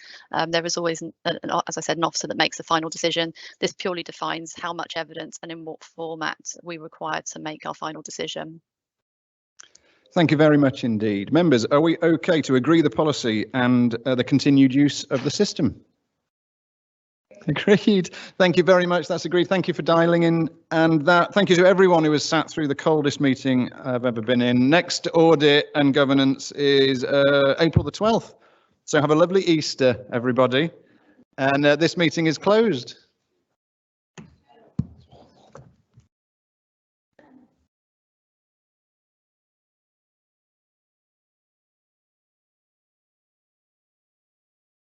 There is always, as I said, an officer that makes the final decision. This purely defines how much evidence and in what format we require to make our final decision. Thank you very much indeed. Members, are we okay to agree the policy and the continued use of the system? Agreed. Thank you very much. That's agreed. Thank you for dialing in. And thank you to everyone who has sat through the coldest meeting I've ever been in. Next audit and governance is April the 12th. So have a lovely Easter, everybody. And this meeting is closed.